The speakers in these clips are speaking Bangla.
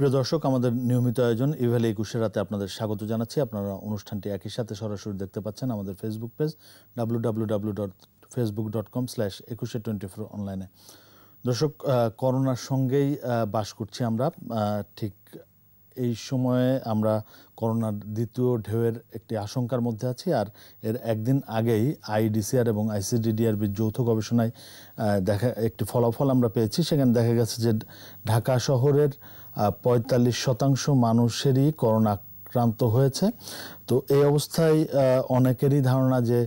প্রিয় দর্শক, আমাদের নিয়মিত আয়োজন ইভ্যালি 21 রাতে আপনাদের স্বাগত জানাচ্ছি। আপনারা অনুষ্ঠানটি একই সাথে সরাসরি দেখতে পাচ্ছেন আমাদের ফেসবুক পেজ www.facebook.com/2124 অনলাইনে। দর্শক, করোনার সঙ্গেই বাস করছি আমরা। ঠিক এই সময়ে আমরা করোনার দ্বিতীয় ঢেউয়ের একটি আশঙ্কার মধ্যে আছি। আর এর একদিন আগেই আইডিসিআর এবং আইসিডিডিআরবির যৌথ গবেষণায় একটি ফলাফল আমরা পেয়েছি। সেখানে দেখা গেছে যে ঢাকা শহরের ৪৫% মানুষেরই করোনা আক্রান্ত হয়েছে। তো এই অবস্থায় অনেকেরই ধারণা যে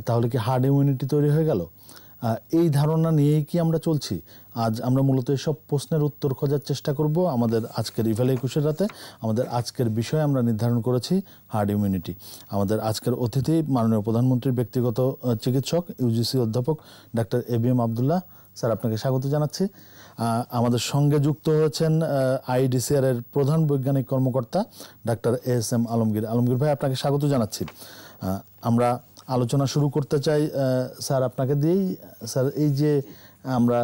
তাহলে কি হার্ড ইমিউনিটি তৈরি হয়ে গেল? এই ধারণা নিয়েই কি আমরা চলছি? আজ আমরা মূলত এসব প্রশ্নের উত্তর খোঁজার চেষ্টা করব আমাদের আজকের ইভ্যালি 21 রাতে। আমাদের আজকের বিষয় আমরা নির্ধারণ করেছি হার্ড ইমিউনিটি। আমাদের আজকের অতিথি মাননীয় প্রধানমন্ত্রীর ব্যক্তিগত চিকিৎসক, ইউজিসি অধ্যাপক ডাক্তার ABM আবদুল্লাহ। স্যার, আপনাকে স্বাগত জানাচ্ছি। আমাদের সঙ্গে যুক্ত হয়েছেন আইডিসিআর এর প্রধান বৈজ্ঞানিক কর্মকর্তা ডাক্তার ASM আলমগীর। আলমগীর ভাই, আপনাকে স্বাগত জানাচ্ছি। আমরা আলোচনা শুরু করতে চাই স্যার আপনাকে দিয়েই। স্যার, এই যে আমরা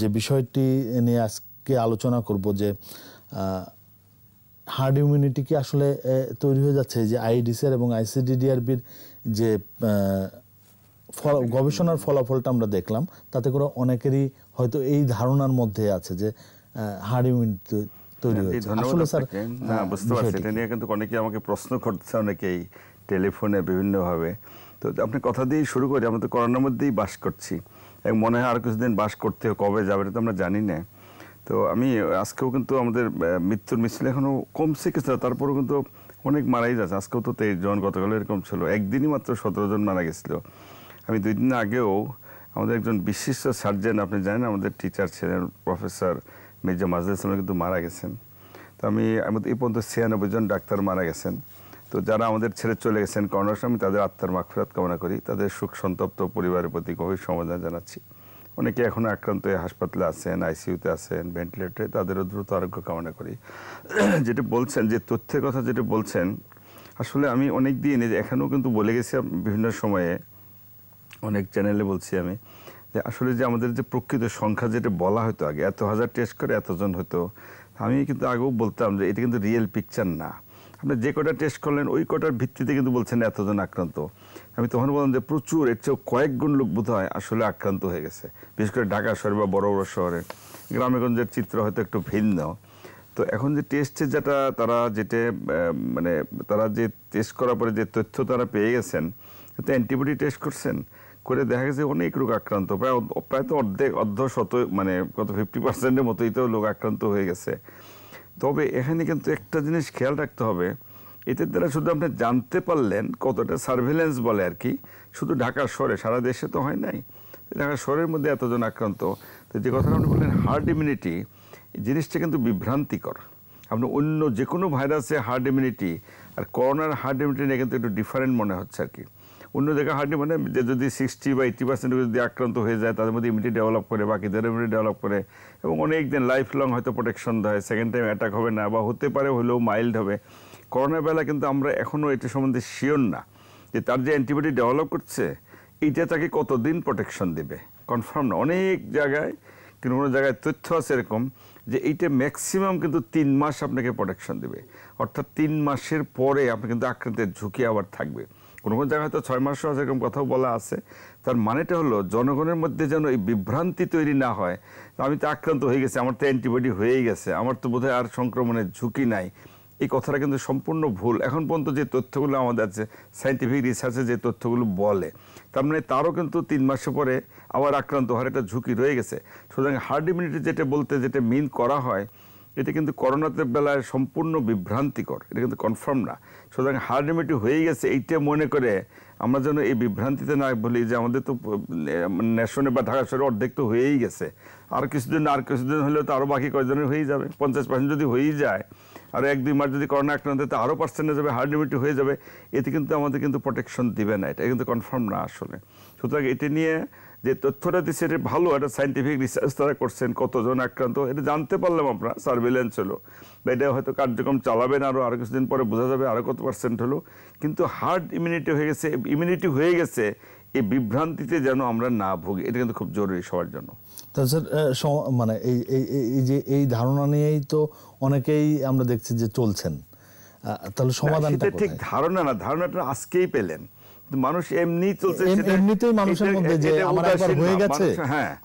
যে বিষয়টি নিয়ে আজকে আলোচনা করব যে হার্ড ইমিউনিটি কি আসলে তৈরি হয়ে যাচ্ছে, যে আইডিসিআর এবং আইসিডিডিআরবির যে গবেষণার ফলাফলটা আমরা দেখলাম, তাতে করে অনেকেরই হয়তো এই ধারণার মধ্যে আছে যে হার্ড ইমিউনিটি তৈরি হয়েছে। আসলে স্যার, বুঝতে পারছি, এটা নিয়ে কিন্তু অনেকেই আমাকে প্রশ্ন করছে, অনেকেই টেলিফোনে বিভিন্নভাবে। তো আপনি কথা দিয়েই শুরু করি। আমরা তো করোনার মধ্যেই বাস করছি এবং মনে হয় আর কিছুদিন বাস করতে কবে যাবে এটা তো আমরা জানি না। তো আমি আজকেও কিন্তু আমাদের মৃত্যুর মিছিল এখনও কমছে কিছু, তারপরেও কিন্তু অনেক মারাই যাচ্ছে। আজকেও তো 23 জন, গতকাল এরকম ছিল। একদিনই মাত্র 17 জন মারা গেছিল। আমি 2 দিন আগেও আমাদের একজন বিশিষ্ট সার্জন, আপনি জানেন আমাদের টিচার ছিলেন প্রফেসর মির্জা মাজেদ ইসলাম, কিন্তু মারা গেছেন। তো আমাদের এই পর্যন্ত 96 জন ডাক্তার মারা গেছেন। তো যারা আমাদের ছেড়ে চলে গেছেন করোনার সময়, তাদের আত্মার মাগফিরাত কামনা করি। তাদের শোক সন্তপ্ত পরিবারের প্রতি গভীর সমবেদনা জানাচ্ছি। অনেকে এখনও আক্রান্ত হয়ে হাসপাতালে আছেন, আইসিইউতে আছেন, ভেন্টিলেটরে, তাদেরও দ্রুত আরোগ্য কামনা করি। যেটা বলছেন, যে তথ্যের কথা যেটা বলছেন, আসলে আমি অনেক দিন এখানেও কিন্তু বলে গেছি বিভিন্ন সময়ে, অনেক চ্যানেলে বলছি আমি, যে আসলে যে আমাদের যে প্রকৃত সংখ্যা যেটা বলা হতো আগে, এত হাজার টেস্ট করে এতজন হতো, আমি কিন্তু আগেও বলতাম যে এটা কিন্তু রিয়েল পিকচার না। আপনি যে কটা টেস্ট করলেন ওই কটার ভিত্তিতে কিন্তু বলছেন এতজন আক্রান্ত। আমি তখন বললাম যে প্রচুর, এর চেয়েও কয়েক গুণ লোক বোধ হয় আসলে আক্রান্ত হয়ে গেছে, বিশেষ করে ঢাকা শহরে বা বড় বড় শহরে। গ্রামেগঞ্জের চিত্র হয়তো একটু ভিন্ন। তো এখন যে টেস্টে তারা যে টেস্ট করার পরে যে তথ্য তারা পেয়ে গেছেন, তো অ্যান্টিবডি টেস্ট করছেন, করে দেখা গেছে অনেক লোক আক্রান্ত, প্রায় তো কত 50%-এর মতোই তো লোক আক্রান্ত হয়ে গেছে। তবে এখানে কিন্তু একটা জিনিস খেয়াল রাখতে হবে, এটার দ্বারা শুধু আপনি জানতে পারলেন কতটা সার্ভেলেন্স বলে আর কি, শুধু ঢাকা শহরে, সারা দেশে তো হয় নাই। ঢাকা শহরের মধ্যে এতজন আক্রান্ত। তো যে কথাটা আপনি বললেন হার্ড ইমিউনিটি, জিনিসটা কিন্তু বিভ্রান্তিকর। আপনি অন্য যে কোনো ভাইরাসে হার্ড ইমিউনিটি আর করোনার হার্ড ইমিউনিটি নিয়ে কিন্তু একটু ডিফারেন্ট মনে হচ্ছে আর কি। অন্য জায়গায় হার্ড মানে যে যদি 60 বা 80% যদি আক্রান্ত হয়ে যায়, তাদের মধ্যে ইমিউনিটি ডেভেলপ করে, বাকিদের ইমিউনিটি ডেভেলপ করে এবং অনেক দিন লাইফ লং হয়তো প্রোটেকশন দেয়, সেকেন্ড টাইম অ্যাটাক হবে না, বা হতে পারে হলেও মাইল্ড হবে। করোনার বেলা কিন্তু আমরা এখনও এটা সম্বন্ধে শিওর না যে তার যে অ্যান্টিবডি ডেভেলপ করছে এইটা তাকে কতদিন প্রোটেকশন দেবে, কনফার্ম না। অনেক জায়গায় কিন্তু কোনো জায়গায় তথ্য আছে এরকম যে এইটা ম্যাক্সিমাম কিন্তু 3 মাস আপনাকে প্রোটেকশন দেবে, অর্থাৎ 3 মাসের পরে আপনি কিন্তু আক্রান্তের ঝুঁকি আবার থাকবে। কোনো কোনো জায়গায় হয়তো 6 মাসও আছে, এরকম কথাও বলা আছে। তার মানেটা হলো জনগণের মধ্যে যেন এই বিভ্রান্তি তৈরি না হয়, আমি তো আক্রান্ত হয়ে গেছি, আমার তো অ্যান্টিবডি হয়েই গেছে, আমার তো বোধহয় আর সংক্রমণের ঝুঁকি নাই। এই কথাটা কিন্তু সম্পূর্ণ ভুল। এখন পর্যন্ত যে তথ্যগুলো আমাদের আছে, সায়েন্টিফিক রিসার্চে যে তথ্যগুলো বলে, তার মানে তারও কিন্তু 3 মাস পরে আবার আক্রান্ত হওয়ার একটা ঝুঁকি রয়ে গেছে। সুতরাং হার্ড ইমিউনিটি যেটা মিন করা হয়, এটা কিন্তু করোনাতে বেলায় সম্পূর্ণ বিভ্রান্তিকর, এটা কিন্তু কনফার্ম না। সুতরাং হার্ড ইমিউনিটি হয়ে গেছে এইটা মনে করে আমরা যেন এই বিভ্রান্তিতে না বলি যে আমাদের তো নেশনে বা ঢাকা শহরে অর্ধেক তো হয়েই গেছে, আর কিছুদিন হলেও তো আরও বাকি কয়েকজনের হয়েই যাবে। 50% যদি হয়েই যায়, আর 1-2 মাস যদি করোনা আক্রান্ত, তো আরও পার্সেন্টেজ হবে, হার্ড ইমিউনিটি হয়ে যাবে। এতে কিন্তু আমাদের কিন্তু প্রোটেকশন দিবে না, এটা কিন্তু কনফার্ম না আসলে। সুতরাং এটা নিয়ে যে তথ্যটা দিচ্ছে এটা ভালো, একটা সায়েন্টিফিক রিসার্চ তারা করছেন, কতজন আক্রান্ত এটা জানতে পারলাম আমরা, সার্ভেলেন্স হলো, বা এটা হয়তো কার্যক্রম চালাবেন আরও কিছুদিন পরে বোঝা যাবে আরও কত পার্সেন্ট হলো। কিন্তু হার্ড ইমিউনিটি হয়ে গেছে এই বিভ্রান্তিতে যেন আমরা না ভুগি, এটা কিন্তু খুব জরুরি সবার জন্য। তাহলে স্যার মানে এই যে এই ধারণা নিয়েই তো অনেকেই আমরা দেখছি যে চলছেন, তাহলে সমাধানটা ঠিক ধারণা না, ধারণাটা আজকেই পেলেন। মানুষ এমনি চলছে, এমনিতেই মানুষের মধ্যে যে আমার একবার হয়ে গেছে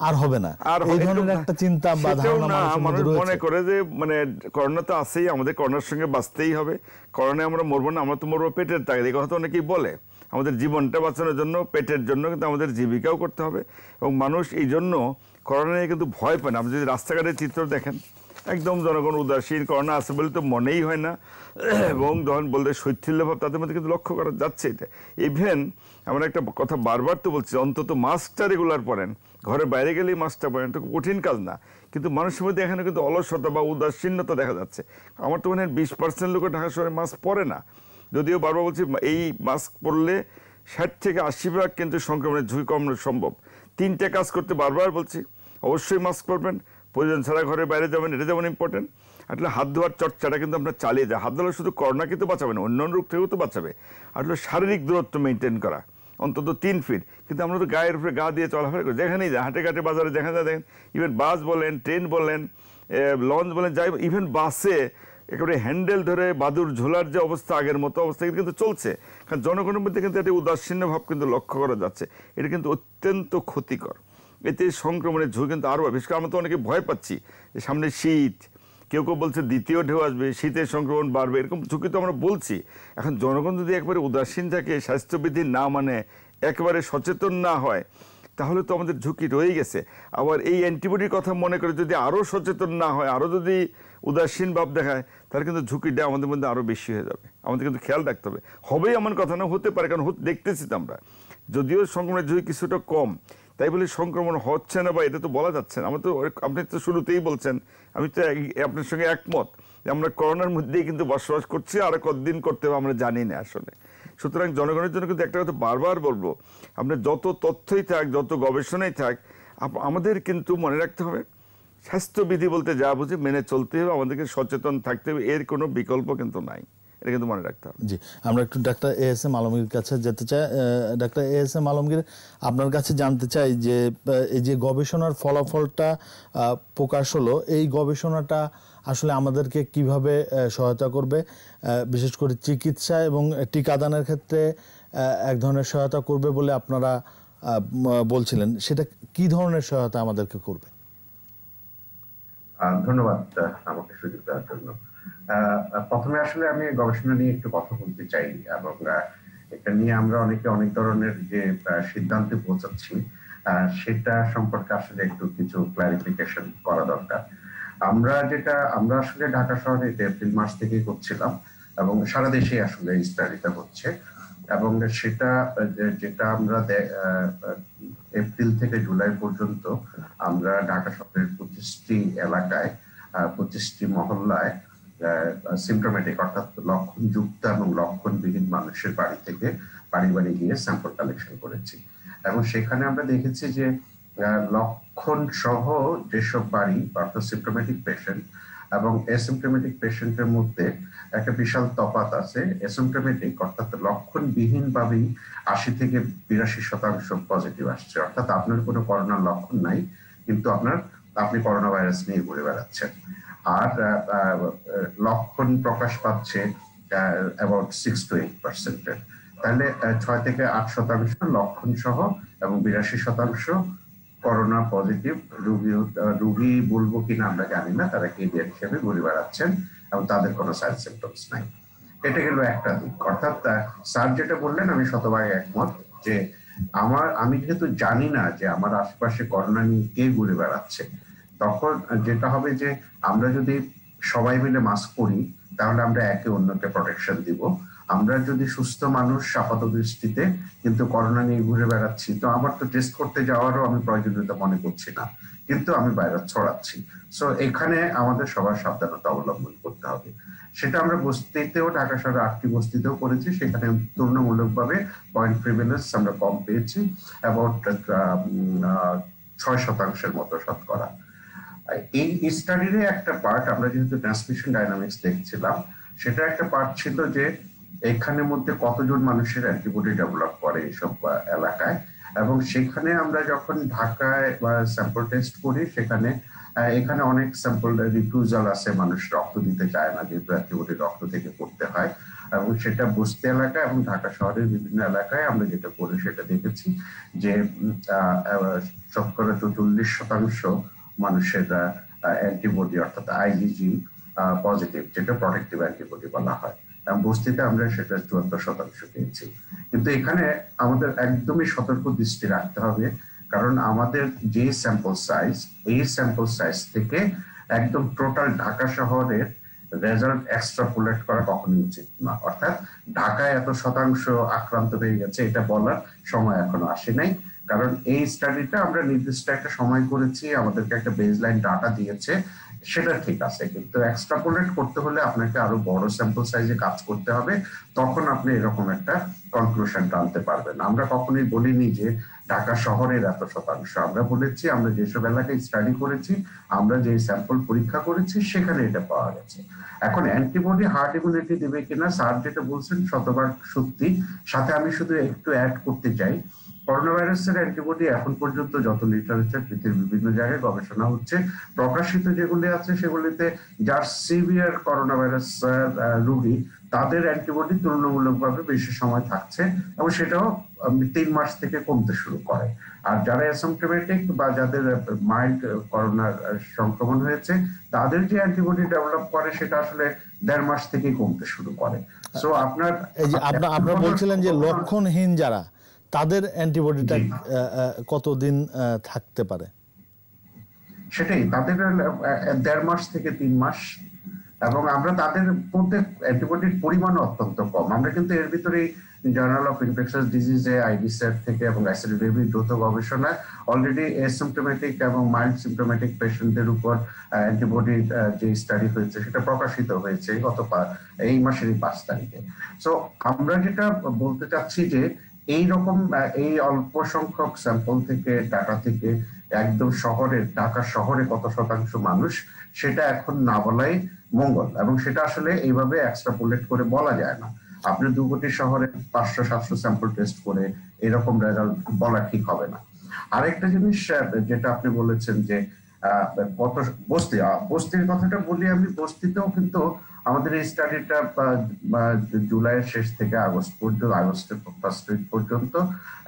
আর হবে না, এই ধরনের একটা চিন্তা বা ধারণা মানুষ মনে করে যে মানে করোনা তো আছেই, আমাদের করোনার সঙ্গে বাঁচতেই হবে, করোনায় আমরা মরবো না, আমরা তো মরবো পেটের তাগিদে। এই কথা তো অনেকেই বলে। আমাদের জীবনটা বাঁচানোর জন্য, পেটের জন্য কিন্তু আমাদের জীবিকাও করতে হবে। এবং মানুষ এই জন্য করোনা নিয়ে কিন্তু ভয় পায় না। আপনি যদি রাস্তাঘাটের চিত্র দেখেন, একদম জনগণ উদাসীন, করোনা আছে বলে তো মনেই হয় না, এবং যখন বলতে শৈথিল্য ভাব তাদের মধ্যে কিন্তু লক্ষ্য করা যাচ্ছে। এটা ইভেন আমরা একটা কথা বারবার তো বলছি, অন্তত মাস্কটা রেগুলার পরেন, ঘরের বাইরে গেলেই মাস্কটা পরেন, তো কঠিন কাজ না। কিন্তু মানুষের মধ্যে এখানে কিন্তু অলসতা বা উদাসীনতা দেখা যাচ্ছে। আমার তো মনে হয় 20% লোক ঢাকা শহরে মাস্ক পরে না। যদিও বারবার বলছি এই মাস্ক পরলে 60 থেকে 80% কিন্তু সংক্রমণের ঝুঁকি কমানো সম্ভব। 3টে কাজ করতে বারবার বলছি, অবশ্যই মাস্ক পরবেন, প্রয়োজন ছাড়া ঘরের বাইরে যাবেন, এটা যেমন ইম্পর্টেন্ট। আসলে হাত ধোয়ার চর্চাটা কিন্তু আমরা চালিয়ে যাই। হাত ধোয়া শুধু করোনা কিন্তু বাঁচাবে না, অন্য রোগ থেকেও তো বাঁচাবে। আসলে শারীরিক দূরত্ব মেনটেন করা অন্তত 3 ফিট। কিন্তু আমরা তো গায়ের উপরে গা দিয়ে চলাফেরা করি, যেখানেই যাই, হাটে ঘাটে বাজারে যেখানে যা দেখেন, ইভেন বাস বলেন, ট্রেন বলেন, লঞ্চ বলেন, যাই, ইভেন বাসে একেবারে হ্যান্ডেল ধরে বাদুর ঝোলার যে অবস্থা, আগের মতো অবস্থা কিন্তু চলছে। কারণ জনগণের মধ্যে কিন্তু একটা উদাসীন্য ভাব কিন্তু লক্ষ্য করা যাচ্ছে। এটা কিন্তু অত্যন্ত ক্ষতিকর। এতে সংক্রমণের ঝুঁকি কিন্তু আরও, বিশেষ করে আমরা তো অনেকে ভয় পাচ্ছি যে সামনে শীত, কেউ কেউ বলছে দ্বিতীয় ঢেউ আসবে, শীতের সংক্রমণ বাড়বে, এরকম ঝুঁকি তো আমরা বলছি। এখন জনগণ যদি একবারে উদাসীন থাকে, স্বাস্থ্যবিধি না মানে, একেবারে সচেতন না হয়, তাহলে তো আমাদের ঝুঁকি রয়ে গেছে। আবার এই অ্যান্টিবডির কথা মনে করে যদি আরও সচেতন না হয়, আরও যদি উদাসীন ভাব দেখায়, তাহলে কিন্তু ঝুঁকিটা আমাদের মধ্যে আরও বেশি হয়ে যাবে। আমাদের কিন্তু খেয়াল রাখতে হবে। হবেই এমন কথা না, হতে পারে, কারণ দেখতেছি তো আমরা, যদিও সংক্রমণের ঝুঁকি কিছুটা কম, তাই বলে সংক্রমণ হচ্ছে না বা এটা তো বলা যাচ্ছে না। আমরা তো, আপনি তো শুরুতেই বলছেন, আমি তো আপনার সঙ্গে একমত, আমরা করোনার মধ্যেই কিন্তু বসবাস করছি, আর কতদিন করতে হবে আমরা জানি না আসলে। সুতরাং জনগণের জন্য কিন্তু একটা কথা বারবার বলবো, আপনার যত তথ্যই থাক, যত গবেষণাই থাক, আমাদের কিন্তু মনে রাখতে হবে, স্বাস্থ্যবিধি বলতে যা বুঝি মেনে চলতে হবে, আমাদেরকে সচেতন থাকতে হবে, এর কোনো বিকল্প কিন্তু নাই। এটা কিন্তু মনে রাখতে হবে। জি, আমরা একটু ডাক্তার ASM আলমগীর কাছে যেতে চাই। ডাক্তার ASM আলমগীর, আপনার কাছে জানতে চাই যে এই যে গবেষণার ফলাফলটা প্রকাশ হলো, এই গবেষণাটা আসলে আমাদেরকে কিভাবে সহায়তা করবে, বিশেষ করে চিকিৎসা এবং টিকাদানের ক্ষেত্রে এক ধরনের সহায়তা করবে বলে আপনারা বলছিলেন, সেটা কি ধরনের সহায়তা আমাদেরকে করবে? ধন্যবাদ আমাকে সুযোগ দেওয়ার জন্য। প্রথমে আসলে আমি গবেষণা নিয়ে একটু কথা বলতে চাই, এবং এটা নিয়ে আমরা অনেকে অনেক ধরনের যে সিদ্ধান্তে পৌঁছাচ্ছি সেটা সম্পর্কে আসলে একটু কিছু ক্লারিফিকেশন করা দরকার। আমরা আসলে ঢাকা শহরে এপ্রিল মাস থেকে করছিলাম, এবং সারা দেশে আসলে এই স্টাডিটা হচ্ছে, এবং যেটা আমরা এপ্রিল থেকে জুলাই পর্যন্ত আমরা ঢাকা শহরের 25টি এলাকায়, 25টি মহল্লায় সিমটোমেটিক অর্থাৎ লক্ষণযুক্ত এবং লক্ষণবিহীন মানুষের বাড়ি থেকে বাড়ি বাড়ি গিয়ে স্যাম্পল কালেকশন করেছি। এবং সেখানে আমরা দেখেছি যে লক্ষণ সহ যেসব বাড়ি অর্থাৎ সিমটোমেটিক পেশেন্ট এবং অ্যাসিমটোমেটিক পেশেন্টের মধ্যে একটা বিশাল তফাৎ আছে। অ্যাসিমটোমেটিক অর্থাৎ লক্ষণবিহীন ভাবেই 80 থেকে 82% পজিটিভ আসছে, অর্থাৎ আপনার কোনো করোনার লক্ষণ নাই, কিন্তু আপনি করোনা ভাইরাস নিয়ে ঘুরে বেড়াচ্ছেন। আর লক্ষণ প্রকাশ পাচ্ছে অ্যাবাউট 6 to 8%। তাহলে 6 থেকে 8% লক্ষণ সহ এবং 82% করোনা পজিটিভ রোগী বলবো কিনা আমরা জানি না, তারা কেডিআর হিসেবে ঘুরে বেড়াচ্ছেন এবং তাদের কোনো সাইড সিমটমস নাই। এটা গেল একটা দিক। অর্থাৎ স্যার যেটা বললেন আমি শতভাগ একমত, যে আমি যেহেতু জানি না যে আমার আশেপাশে করোনা নিয়ে কে ঘুরে বেড়াচ্ছে, তখন যেটা হবে যে আমরা যদি সবাই মিলে মাস্ক পরি তাহলে আমরা একে অন্যকে প্রোটেকশন দিব। আমরা যদি সুস্থ মানুষ আপাত দৃষ্টিতে কিন্তু করোনা নিয়ে ঘুরে বেড়াচ্ছি, তো আমার তো টেস্ট করতে যাওয়ারও আমি প্রয়োজনীয়তা মনে করছি না, কিন্তু আমি ভাইরাস ছড়াচ্ছি। সো এখানে আমাদের সবার সাবধানতা অবলম্বন করতে হবে। সেটা আমরা বস্তিতেও, ঢাকা শহরের 8টি বস্তিতেও করেছি, সেখানে তুলনামূলকভাবে পয়েন্ট প্রিভেলেন্স আমরা কম পেয়েছি, অ্যাবাউট 6% মতো শতকরা। এই স্টাডির একটা পার্ট, আমরা যেহেতু ট্রান্সমিশন ডাইনামিক্স দেখছিলাম, সেটা একটা পার্ট ছিল যে এখানের মধ্যে কতজন মানুষের অ্যান্টিবডি ডেভেলপ করে এইসব এলাকায়, এবং সেখানে আমরা যখন ঢাকায় স্যাম্পল টেস্ট করি, সেখানে এখানে অনেক স্যাম্পল রিফিউজাল আছে, মানুষ রক্ত দিতে চায় না যেহেতু অ্যান্টিবডি রক্ত থেকে করতে হয়, এবং সেটা বস্তি এলাকা এবং ঢাকা শহরের বিভিন্ন এলাকায় আমরা যেটা করি সেটা দেখেছি যে শতকরা 44% মানুষের অ্যান্টিবডি অর্থাৎ আইজিজি পজিটিভ, যেটা প্রোটেক্টিভ অ্যান্টিবডি বলা হয়, এবং বস্তিতে আমরা সেটা 74% পেয়েছি। কিন্তু এখানে আমাদের একদমই সতর্ক দৃষ্টি রাখতে হবে, কারণ আমাদের যে স্যাম্পল সাইজ, এই স্যাম্পল সাইজ থেকে একদম টোটাল ঢাকা শহরের রেজাল্ট এক্সট্রাপোলেট করা কখনোই উচিত না। অর্থাৎ ঢাকায় এত শতাংশ আক্রান্ত হয়ে গেছে এটা বলার সময় এখনো আসে নাই, কারণ এই স্টাডিটা আমরা নির্দিষ্ট একটা সময় করেছি, আমাদেরকে একটা বেসলাইন ডাটা দিয়েছে, সেটা ঠিক আছে, কিন্তু এক্সট্রাপোলেট করতে হলে আপনাকে আরো বড় স্যাম্পল সাইজে কাজ করতে হবে, তখন আপনি এরকম একটা কনক্লুশন টানতে পারবেন। আমরা কখনোই বলিনি যে ঢাকা শহরের এত শতাংশ, আমরা বলেছি আমরা যেসব এলাকায় স্টাডি করেছি, আমরা যে স্যাম্পল পরীক্ষা করেছি সেখানে এটা পাওয়া গেছে। এখন অ্যান্টিবডি হার্ড ইমিউনিটি দেবে কিনা, স্যার যেটা বলছেন শতভাগ সত্যি। সাথে আমি শুধু একটু অ্যাড করতে চাই, করোনা ভাইরাসের অ্যান্টিবডি এখন পর্যন্ত যত লিটারেচার পৃথিবীর বিভিন্ন জায়গায় গবেষণা হচ্ছে, প্রকাশিত যেগুলি আছে সেগুলিতে যার সিভিয়ার করোনা ভাইরাস রোগী তাদের অ্যান্টিবডি তুলনামূলকভাবে বেশি সময় থাকছে, এবং সেটাও 3 মাস থেকে কমতে শুরু করে। আর যারা অ্যাসিম্পটোমেটিক বা যাদের মাইল্ড করোনার সংক্রমণ হয়েছে, তাদের যে অ্যান্টিবডি ডেভেলপ করে সেটা আসলে 1.5 মাস থেকে কমতে শুরু করে। সো আপনার এই যে আপনারা বলছিলেন যে লক্ষণহীন যারা, তাদের অ্যান্টিবডিটা কতদিন থাকতে পারে? সেটাই, তাদের 1.5 মাস থেকে 3 মাস, এবং আমরা তাদের মধ্যে অ্যান্টিবডির পরিমাণ অত্যন্ত কম। আমরা কিন্তু এর ভিতরেই জার্নাল অফ ইনফেকশাস ডিজিজে আইডিসেট থেকে এবং আইসিডিডিবি দ্রুত গবেষণায় অলরেডি অ্যাসিম্পটোমেটিক এবং মাইল্ড সিম্পটোমেটিক পেশেন্টদের উপর অ্যান্টিবডির যে স্টাডি হয়েছে সেটা প্রকাশিত হয়েছে এই মাসেরই 5 তারিখে। সো আমরা যেটা বলতে চাচ্ছি যে এইরকম এই অল্প সংখ্যক স্যাম্পল থেকে, ডাটা থেকে একদম শহরের, ঢাকা শহরে কত শতাংশ মানুষ, সেটা এখন না বলাই মঙ্গল, এবং সেটা আসলে এইভাবে এক্সট্রাপোলেট করে বলা যায় না। আপনি 2 কোটি শহরে 500-700 স্যাম্পল টেস্ট করে এরকম রেজাল্ট বলা ঠিক হবে না। আরেকটা জিনিস যেটা আপনি বলেছেন যে কত বস্তির কথাটা বলি, আমি বস্তিতেও কিন্তু আমাদের এই স্টাডিটা জুলাইয়ের শেষ থেকে আগস্টের ফার্স্ট উইক পর্যন্ত,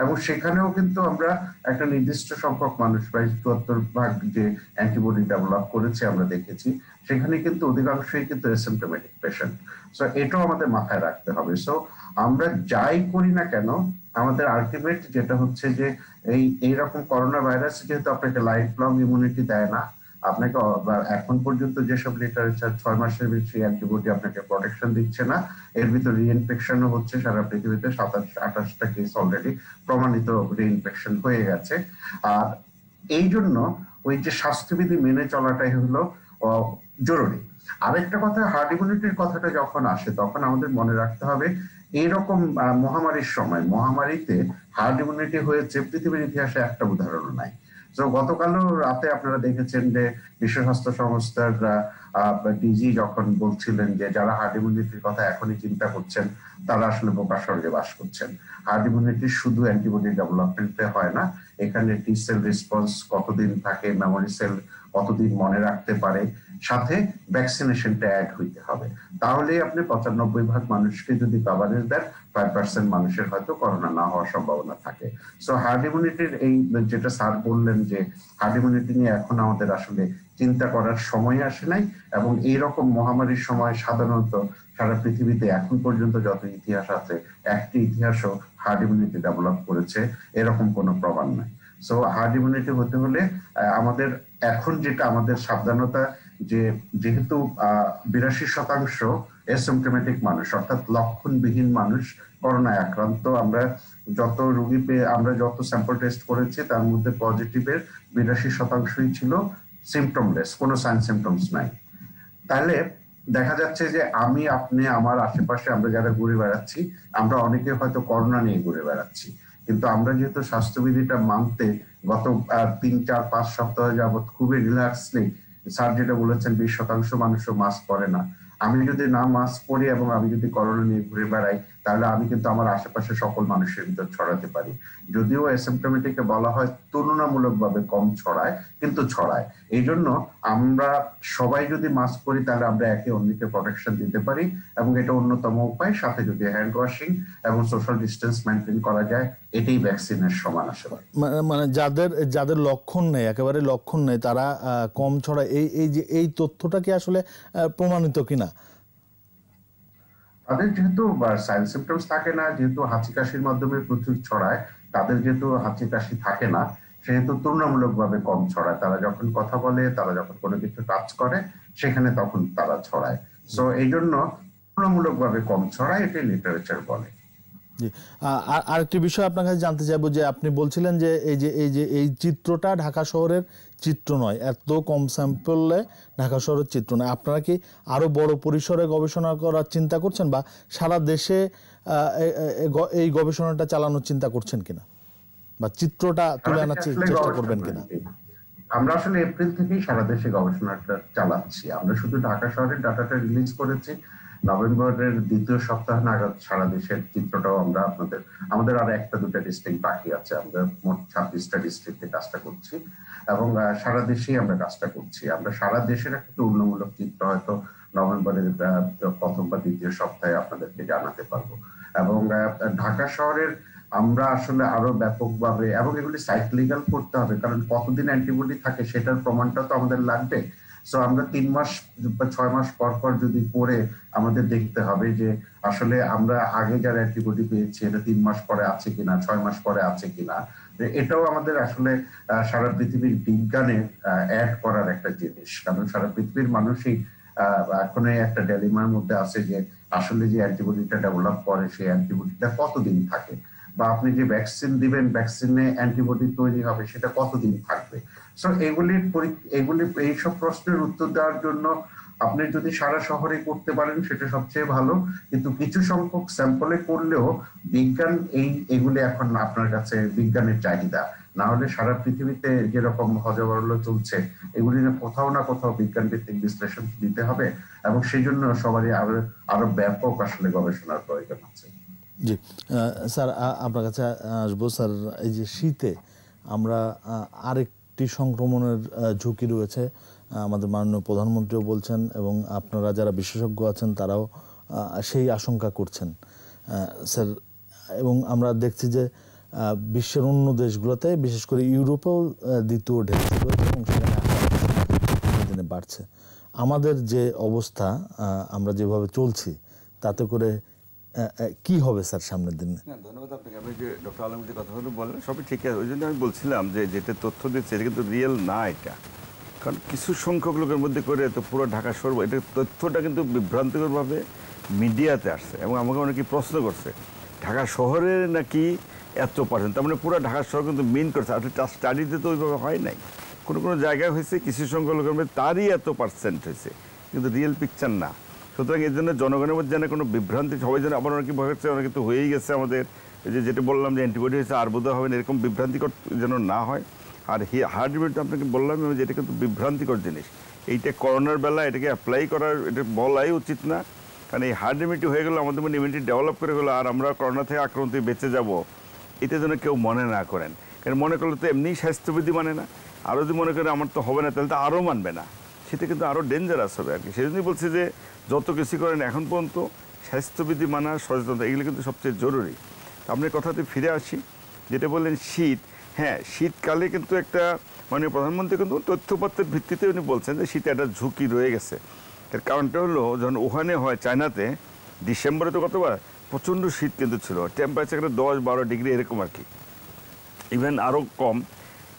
এবং সেখানেও কিন্তু আমরা একটা নির্দিষ্ট সংখ্যক মানুষ, প্রায় 74% যে অ্যান্টিবডি ডেভেলপ করেছে আমরা দেখেছি, সেখানে কিন্তু অধিকাংশই কিন্তু অ্যাসিম্পটোমেটিক পেশেন্ট। সো এটাও আমাদের মাথায় রাখতে হবে। সো আমরা যাই করি না কেন, আমাদের আলটিমেট যেটা হচ্ছে যে এইরকম করোনা ভাইরাস যেহেতু আপনাকে লাইফ লং ইমিউনিটি দেয় না, আপনাকে এখন পর্যন্ত যেসব লিটারেচার 6 মাসের বেশি অ্যান্টিবডি আপনাকে প্রোটেকশন দিচ্ছে না, এর ভিতর রিইনফেকশনও হচ্ছে সারা পৃথিবীতে। 27-28টা কেস অলরেডি প্রমাণিত রিইনফেকশন হয়ে গেছে। আর এই জন্য ওই যে স্বাস্থ্যবিধি মেনে চলাটাই হলো জরুরি। আরেকটা কথা, হার্ড ইমিউনিটির কথাটা যখন আসে তখন আমাদের মনে রাখতে হবে এইরকম মহামারীর সময়, মহামারীতে হার্ড ইমিউনিটি হয়েছে পৃথিবীর ইতিহাসে একটা উদাহরণ নাই। তো গতকালও রাতে আপনারা দেখেছেন যে বিশ্ব স্বাস্থ্য সংস্থার ডিজি যখন বলছিলেন যে যারা হার্ড ইমিউনিটির কথা এখনই চিন্তা করছেন তারা আসলে বোকা স্বর্গে বাস করছেন। হার্ড ইমিউনিটি শুধু অ্যান্টিবডি ডেভেলপমেন্টে হয় না, এখানে টি সেল রেসপন্স কতদিন থাকে, মেমোরি সেল কতদিন মনে রাখতে পারে, সাথে ভ্যাকসিনেশনটা অ্যাড হইতে হবে। তাহলে আপনি 95% মানুষকে যদি কভারেজ দেন, 5% মানুষের হয়তো করোনা না হওয়ার সম্ভাবনা থাকে। সো হার্ড ইমিউনিটির এই যেটা স্যার বললেন যে হার্ড ইমিউনিটি নিয়ে এখন আমাদের আসলে চিন্তা করার সময় আসে নাই, এবং এইরকম মহামারীর সময় সাধারণত সারা পৃথিবীতে এখন পর্যন্ত যত ইতিহাস আছে, একটি ইতিহাসও হার্ড ইমিউনিটি ডেভেলপ করেছে এরকম কোনো প্রমাণ নাই। সো হার্ড ইমিউনিটি হতে হলে আমাদের এখন যেটা আমাদের সাবধানতা, যে যেহেতু 82% অ্যাসিম্পটোমেটিক মানুষ অর্থাৎ লক্ষণবিহীন মানুষ করোনায় আক্রান্ত, আমরা যত রোগী পেয়ে আমরা যত স্যাম্পল টেস্ট করেছি তার মধ্যে পজিটিভের 82%ই ছিল সিমটমলেস, কোনো সাইন সিমটমস নাই। তাহলে দেখা যাচ্ছে যে আমি, আপনি, আমার আশেপাশে আমরা যারা ঘুরে বেড়াচ্ছি, আমরা অনেকে হয়তো করোনা নিয়ে ঘুরে বেড়াচ্ছি, কিন্তু আমরা যেহেতু স্বাস্থ্যবিধিটা মানতে গত 3-4-5 সপ্তাহ যাবৎ খুবই রিল্যাক্সলি, স্যার যেটা বলেছেন 20% মানুষও মাস্ক পরে না, আমি যদি না মাস্ক পরি এবং আমি যদি করোনা নিয়ে ঘুরে বেড়াই, তাহলে আমি কিন্তু আমার আশেপাশে সকল মানুষের ভিতর ছড়াতে পারি। যদিও অ্যাসিম্পটোমেটিকে বলা হয় তুলনামূলকভাবে কম ছড়ায়, কিন্তু ছড়ায়। এই জন্য আমরা সবাই যদি মাস্ক পরি তাহলে আমরা একে অন্যকে প্রোটেকশন দিতে পারি, এবং এটা অন্যতম উপায়। সাথে যদি হ্যান্ড ওয়াশিং এবং সোশ্যাল ডিস্টেন্স মেনটেন করা যায়, এটাই ভ্যাকসিনের সমান আসলে। মানে যাদের লক্ষণ নেই, একেবারে লক্ষণ নেই, তারা কম ছড়ায়, এই তথ্যটা কি আসলে প্রমাণিত কিনা? তাদের যেহেতু সাইন সিমটমস থাকে না, যেহেতু হাঁচি কাশির মাধ্যমে প্রচুর ছড়ায়, তাদের যেহেতু হাঁচি কাশি থাকে না, সেহেতু তুলনামূলকভাবে কম ছড়ায়। তারা যখন কথা বলে, তারা যখন কোনো কিছু টাচ করে, সেখানে তখন তারা ছড়ায়। সো এই জন্য তুলনামূলকভাবে কম ছড়ায়, এটাই লিটারেচার বলে। আরেকটি বিষয় আপনার কাছে জানতে চাইবো যে আপনি বলছিলেন যে এই চিত্রটা ঢাকা শহরের চিত্র নয়, এত কম স্যাম্পলে ঢাকা শহরের চিত্র নয়। আপনারা কি আরো বড় পরিসরে গবেষণা করার চিন্তা করছেন, বা সারা দেশে এই গবেষণাটা চালানোর চিন্তা করছেন কিনা, বা চিত্রটা তুলে আনার চেষ্টা করবেন কিনা? আমরা আসলে এপ্রিল থেকেই সারা দেশে গবেষণাটা চালাচ্ছি। আমরা শুধু ঢাকা শহরের ডাটাটা রিলিজ করেছি, নভেম্বরের দ্বিতীয় সপ্তাহ নাগাদ সারা দেশের চিত্রটাও আমরা আমাদের আর একটা দুটা ডিস্ট্রিক্ট বাকি আছে। আমরা মোট 26টা ডিস্ট্রিক্টে কাজটা করছি, এবং সারা দেশেই আমরা কাজটা করছি। আমরা সারা দেশের একটা তুলনামূলক চিত্র হয়তো নভেম্বরের প্রথম বা দ্বিতীয় সপ্তাহে আপনাদেরকে জানাতে পারবো। এবং ঢাকা শহরের আমরা আসলে আরো ব্যাপকভাবে, এবং এগুলি সাইক্লিক্যাল করতে হবে, কারণ কতদিন অ্যান্টিবডি থাকে সেটার প্রমাণটা তো আমাদের লাগবে। সো আমরা 3 মাস বা 6 মাস পর পর যদি করে আমাদের দেখতে হবে যে আসলে আমরা আগে যারা অ্যান্টিবডি পেয়েছি এটা 3 মাস পরে আছে কিনা, 6 মাস পরে আছে কিনা। এটাও আমাদের আসলে সারা পৃথিবীর বিজ্ঞানে অ্যাড করার একটা জিনিস, কারণ সারা পৃথিবীর মানুষই এখন একটা ডেলিমার মধ্যে আছে যে আসলে যে অ্যান্টিবডিটা ডেভেলপ করে সেই অ্যান্টিবডিটা কতদিন থাকে, বা আপনি যে ভ্যাকসিন দিবেন, ভ্যাকসিনে অ্যান্টিবডি তৈরি হবে সেটা কতদিন থাকবে। সো এগুলি এইসব প্রশ্নের উত্তর দেওয়ার জন্য আপনি যদি সারা শহরে করতে পারেন সেটা সবচেয়ে ভালো, কিন্তু কিছু সংখ্যক স্যাম্পলে করলেও বিজ্ঞান এগুলি এখন আপনার কাছে বিজ্ঞানের চাহিদা। না হলে সারা পৃথিবীতে যেরকম হজবরল চলছে, এগুলি কোথাও না কোথাও বিজ্ঞান ভিত্তিক বিশ্লেষণ দিতে হবে, এবং সেই জন্য সবারই আরো ব্যাপক আসলে গবেষণার প্রয়োজন আছে। জি স্যার, আপনার কাছে আসবো। স্যার, এই যে শীতে আমরা আরেকটি সংক্রমণের ঝুঁকি রয়েছে, আমাদের মাননীয় প্রধানমন্ত্রীও বলছেন, এবং আপনারা যারা বিশেষজ্ঞ আছেন তারাও সেই আশঙ্কা করছেন স্যার। এবং আমরা দেখছি যে বিশ্বের অন্য দেশগুলোতে, বিশেষ করে ইউরোপেও দ্বিতীয় ঢেউ রয়েছে, এবং সেখানে দিনে বাড়ছে। আমাদের যে অবস্থা, আমরা যেভাবে চলছি, তাতে করে কি হবে স্যার সামনের দিনে? ধন্যবাদ আপনাকে। আপনি যে ডক্টর আলম যে কথাগুলো বললেন সবই ঠিক আছে। ওই জন্য আমি বলছিলাম যে যেটা তথ্য দিচ্ছে এটা কিন্তু রিয়েল না। এটা কারণ কিছু সংখ্যক লোকের মধ্যে করে তো পুরো ঢাকা শহর, এটা তথ্যটা কিন্তু বিভ্রান্তিকরভাবে মিডিয়াতে আসছে, এবং আমাকে অনেকে প্রশ্ন করছে ঢাকা শহরে নাকি এত পার্সেন্ট, তার মানে পুরো ঢাকা শহর কিন্তু মিন করছে। আসলে স্টাডিতে তো ওইভাবে হয় নাই, কোনো কোনো জায়গায় হয়েছে কিছু সংখ্যক লোকের মধ্যে তারই এত পার্সেন্ট হয়েছে, কিন্তু রিয়েল পিকচার না। সুতরাং এর জন্য জনগণের মধ্যে যেন কোনো বিভ্রান্তি, সবাই যেন আবার অনেকে ভয় হচ্ছে, অনেকে তো হয়েই গেছে আমাদের, এই যেটা বললাম যে অ্যান্টিবডি হয়েছে আর বোধহয় হবে না, এরকম বিভ্রান্তিকর যেন না হয়। আর হার্ট রেটটা আপনাকে বললাম যে এটা কিন্তু বিভ্রান্তিকর জিনিস। এইটা করোনার বেলা এটাকে অ্যাপ্লাই করার, এটা বলাই উচিত না, কারণ এই হার্ট ইমিউনিটি হয়ে গেলো, আমাদের মধ্যে ইমিউনিটি ডেভেলপ করে গেলো, আর আমরা করোনা থেকে আক্রান্ত বেঁচে যাব, এটা যেন কেউ মনে না করেন। কারণ মনে করলে তো এমনি স্বাস্থ্যবিধি মানে না, আরও যদি মনে করে আমার তো হবে না, তাহলে তো আরও মানবে না, সেটা কিন্তু আরও ডেঞ্জারাস হবে আর কি। সেই জন্যই বলছি যে যত কিছু করেন এখন পর্যন্ত স্বাস্থ্যবিধি মানা, সচেতনতা, এগুলো কিন্তু সবচেয়ে জরুরি। আপনার কথাতে ফিরে আসি, যেটা বললেন শীত, হ্যাঁ শীতকালে কিন্তু একটা মাননীয় প্রধানমন্ত্রী কিন্তু তথ্যপত্রের ভিত্তিতে উনি বলছেন যে শীতে একটা ঝুঁকি রয়ে গেছে। এর কারণটা হলো যখন ওখানে হয় চায়নাতে, ডিসেম্বরে তো কতবার প্রচণ্ড শীত কিন্তু ছিল, টেম্পারেচার 10-12 ডিগ্রি এরকম আর কি, ইভেন আরও কম।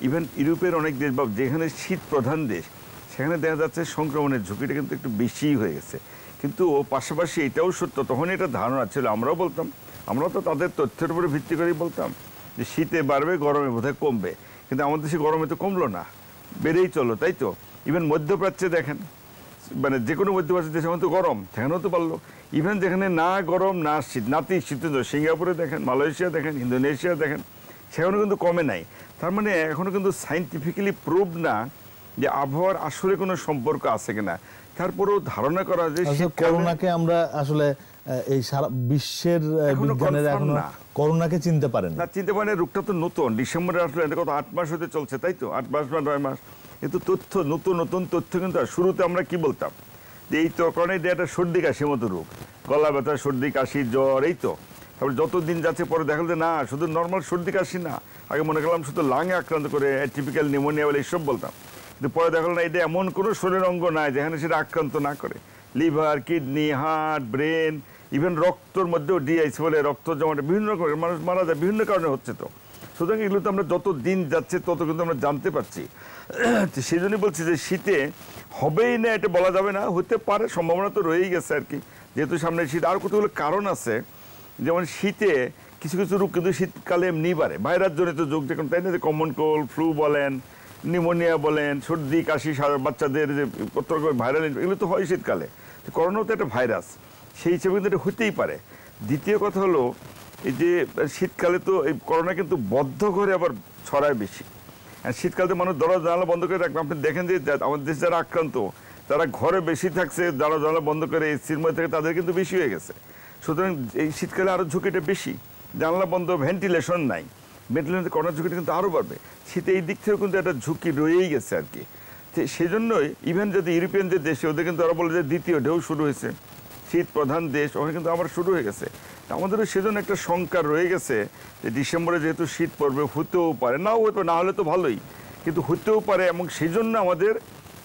ইভেন ইউরোপের অনেক দেশ বা যেখানে শীত প্রধান দেশ, সেখানে দেখা যাচ্ছে সংক্রমণের ঝুঁকিটা কিন্তু একটু বেশিই হয়ে গেছে। কিন্তু পাশাপাশি এটাও সত্য, তখন এটা ধারণা ছিল, আমরাও বলতাম, আমরাও তো তাদের তথ্যের উপরে ভিত্তি করেই বলতাম যে শীতে বাড়বে, গরমে বোধহয় কমবে, কিন্তু আমাদের দেশে গরমে তো কমলো না, বেড়েই চলো, তাই তো। ইভেন মধ্যপ্রাচ্যে দেখেন, মানে যে কোনো মধ্যপ্রাচ্যের দেশে তো গরম, সেখানেও তো পারলো। ইভেন যেখানে না গরম না শীত, নাতিশীতোষ্ণ, সিঙ্গাপুরে দেখেন, মালয়েশিয়া দেখেন, ইন্দোনেশিয়া দেখেন, সেখানে কিন্তু কমে নাই। তার মানে এখনও কিন্তু সাইন্টিফিক্যালি প্রুভ না যে আবহাওয়ার আসলে কোনো সম্পর্ক আছে কিনা। তারপরেও ধারণা করা যায় করোনাকে আমরা আসলে এই সারা বিশ্বের এখনো বিজ্ঞানীরা confirm এখনো না। করোনাকে চিনতে পারেন না, চিনতে পারেন। রোগটা তো নতুন, ডিসেম্বরে আসলে এটা কত 8 মাস হতে চলছে, তাই তো 8 মাস বা 9 মাস। কিন্তু তথ্য নতুন নতুন তথ্য কিন্তু শুরুতে আমরা কি বলতাম যে এই তো কারণে এটা সর্দি কাশি মতো রোগ, গলা ব্যথা, সর্দি কাশি, জ্বর, এই তো। তারপরে যত দিন যাচ্ছে পরে দেখা যে না, শুধু নর্মাল সর্দি কাশি না, আগে মনে করলাম শুধু লাঙে আক্রান্ত করে অ্যাটিপিক্যাল নিউমোনিয়া বলে এইসব বলতাম। কিন্তু পরে দেখা না, এটা এমন কোনো শরীরের অঙ্গ নাই যেখানে সেটা আক্রান্ত না করে। Liver, kidney, heart, brain, even রক্তর মধ্যেও ডিআইসি বলে রক্ত জমাটা বিভিন্ন রকমের মানুষ মারা যায়, বিভিন্ন কারণে হচ্ছে। তো সুতরাং এগুলো তো আমরা যত দিন যাচ্ছে তত কিন্তু আমরা জানতে পারছি। সেই জন্যই বলছি যে শীতে হবেই না এটা বলা যাবে না, হতে পারে, সম্ভাবনা তো রয়েই গেছে আর কি, যেহেতু সামনে শীত। আর কতগুলো কারণ আছে, যেমন শীতে কিছু কিছু রোগ কিন্তু শীতকালে এমনি বাড়ে, ভাইরাস জনিত রোগ, যেমন তাই না, যে কমন কোল্ড, ফ্লু বলেন, নিউমোনিয়া বলেন, সর্দি কাশি, বাচ্চাদের যে কত রকমের ভাইরাল, এগুলো তো হয় শীতকালে। করোনাও তো একটা ভাইরাস, সেই হিসেবে কিন্তু এটা হতেই পারে। দ্বিতীয় কথা হলো এই যে শীতকালে তো এই করোনা কিন্তু বদ্ধ ঘরে আবার ছড়ায় বেশি। আর শীতকালে মানুষ দরজা জানালা বন্ধ করে রাখবে। আপনি দেখেন যে আমাদের দেশে যারা আক্রান্ত তারা ঘরে বেশি থাকছে, দরজা জানালা বন্ধ করে এসির মধ্যে থেকে, তাদের কিন্তু বেশি হয়ে গেছে। সুতরাং এই শীতকালে আরও ঝুঁকিটা বেশি, জানলা বন্ধ, ভেন্টিলেশন নাই, ভেন্টিলেশন করোনার ঝুঁকিটা কিন্তু আরও বাড়বে। শীতে এই দিক থেকেও কিন্তু একটা ঝুঁকি রয়েই গেছে আর কি। সেই জন্যই ইভেন যদি ইউরোপিয়ান যে দেশে, ওদের কিন্তু ওরা বলে যে দ্বিতীয় ঢেউ শুরু হয়েছে, শীত প্রধান দেশ, ওখানে কিন্তু আবার শুরু হয়ে গেছে। আমাদেরও সেজন্য একটা শঙ্কা রয়ে গেছে যে ডিসেম্বরে যেহেতু শীত পড়বে, হতেও পারে, নাও হতে পারে, না হলে তো ভালোই, কিন্তু হতেও পারে। এবং সেই জন্য আমাদের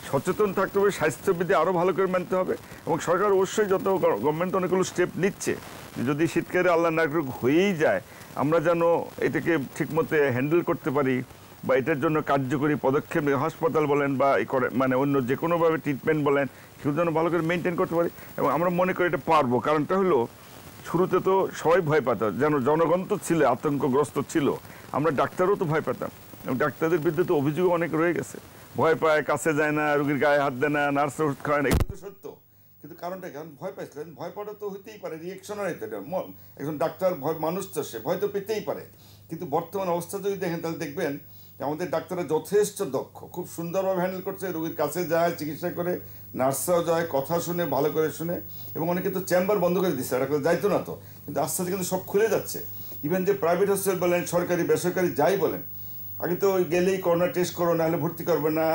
সচেতন থাকতে হবে, স্বাস্থ্যবিধি আরও ভালো করে মানতে হবে। এবং সরকার অবশ্যই যত গভর্নমেন্ট অনেকগুলো স্টেপ নিচ্ছে, যদি শীতকালে আল্লাহ না করুক হয়েই যায়, আমরা যেন এটাকে ঠিকমতো হ্যান্ডেল করতে পারি, বা এটার জন্য কার্যকরী পদক্ষেপ, হাসপাতাল বলেন বা মানে অন্য যে কোনোভাবে ট্রিটমেন্ট বলেন, সেগুলো যেন ভালো করে মেনটেন করতে পারি। এবং আমরা মনে করি এটা পারবো। কারণটা হলো শুরুতে তো সবাই ভয় পেত, যেন জনগণ তো ছিল আতঙ্কগ্রস্ত ছিল, আমরা ডাক্তারও তো ভয় পেতাম, এবং ডাক্তারদের বিরুদ্ধে তো অভিযোগ অনেক রয়ে গেছে, ভয় পায়, কাছে যায় না, রোগীর গায়ে হাত দেয় না, নার্স ওষুধ খায় না, এগুলো তো সত্য। কিন্তু কারণটা কারণ ভয় পাইছিলেন, ভয় পাওয়া তো হইতেই পারে, রিয়েকশনারি তো একজন ডাক্তার, ভয় মানুষ তো, সে ভয় তো পেতেই পারে। কিন্তু বর্তমান অবস্থা যদি দেখেন তাহলে দেখবেন আমাদের ডাক্তাররা যথেষ্ট দক্ষ, খুব সুন্দরভাবে হ্যান্ডেল করছে, রোগীর কাছে যায়, চিকিৎসা করে, নার্সরাও যায়, কথা শুনে, ভালো করে শুনে। এবং অনেকে তো চেম্বার বন্ধ করে দিচ্ছে, ডাক্তার যাইতো না তো, কিন্তু আস্তে আস্তে কিন্তু সব খুলে যাচ্ছে। ইভেন যে প্রাইভেট হসপিটাল বলেন, সরকারি বেসরকারি যাই বলেন, আগে তো গেলেই করোনা টেস্ট করো, নাহলে ভর্তি করবে না,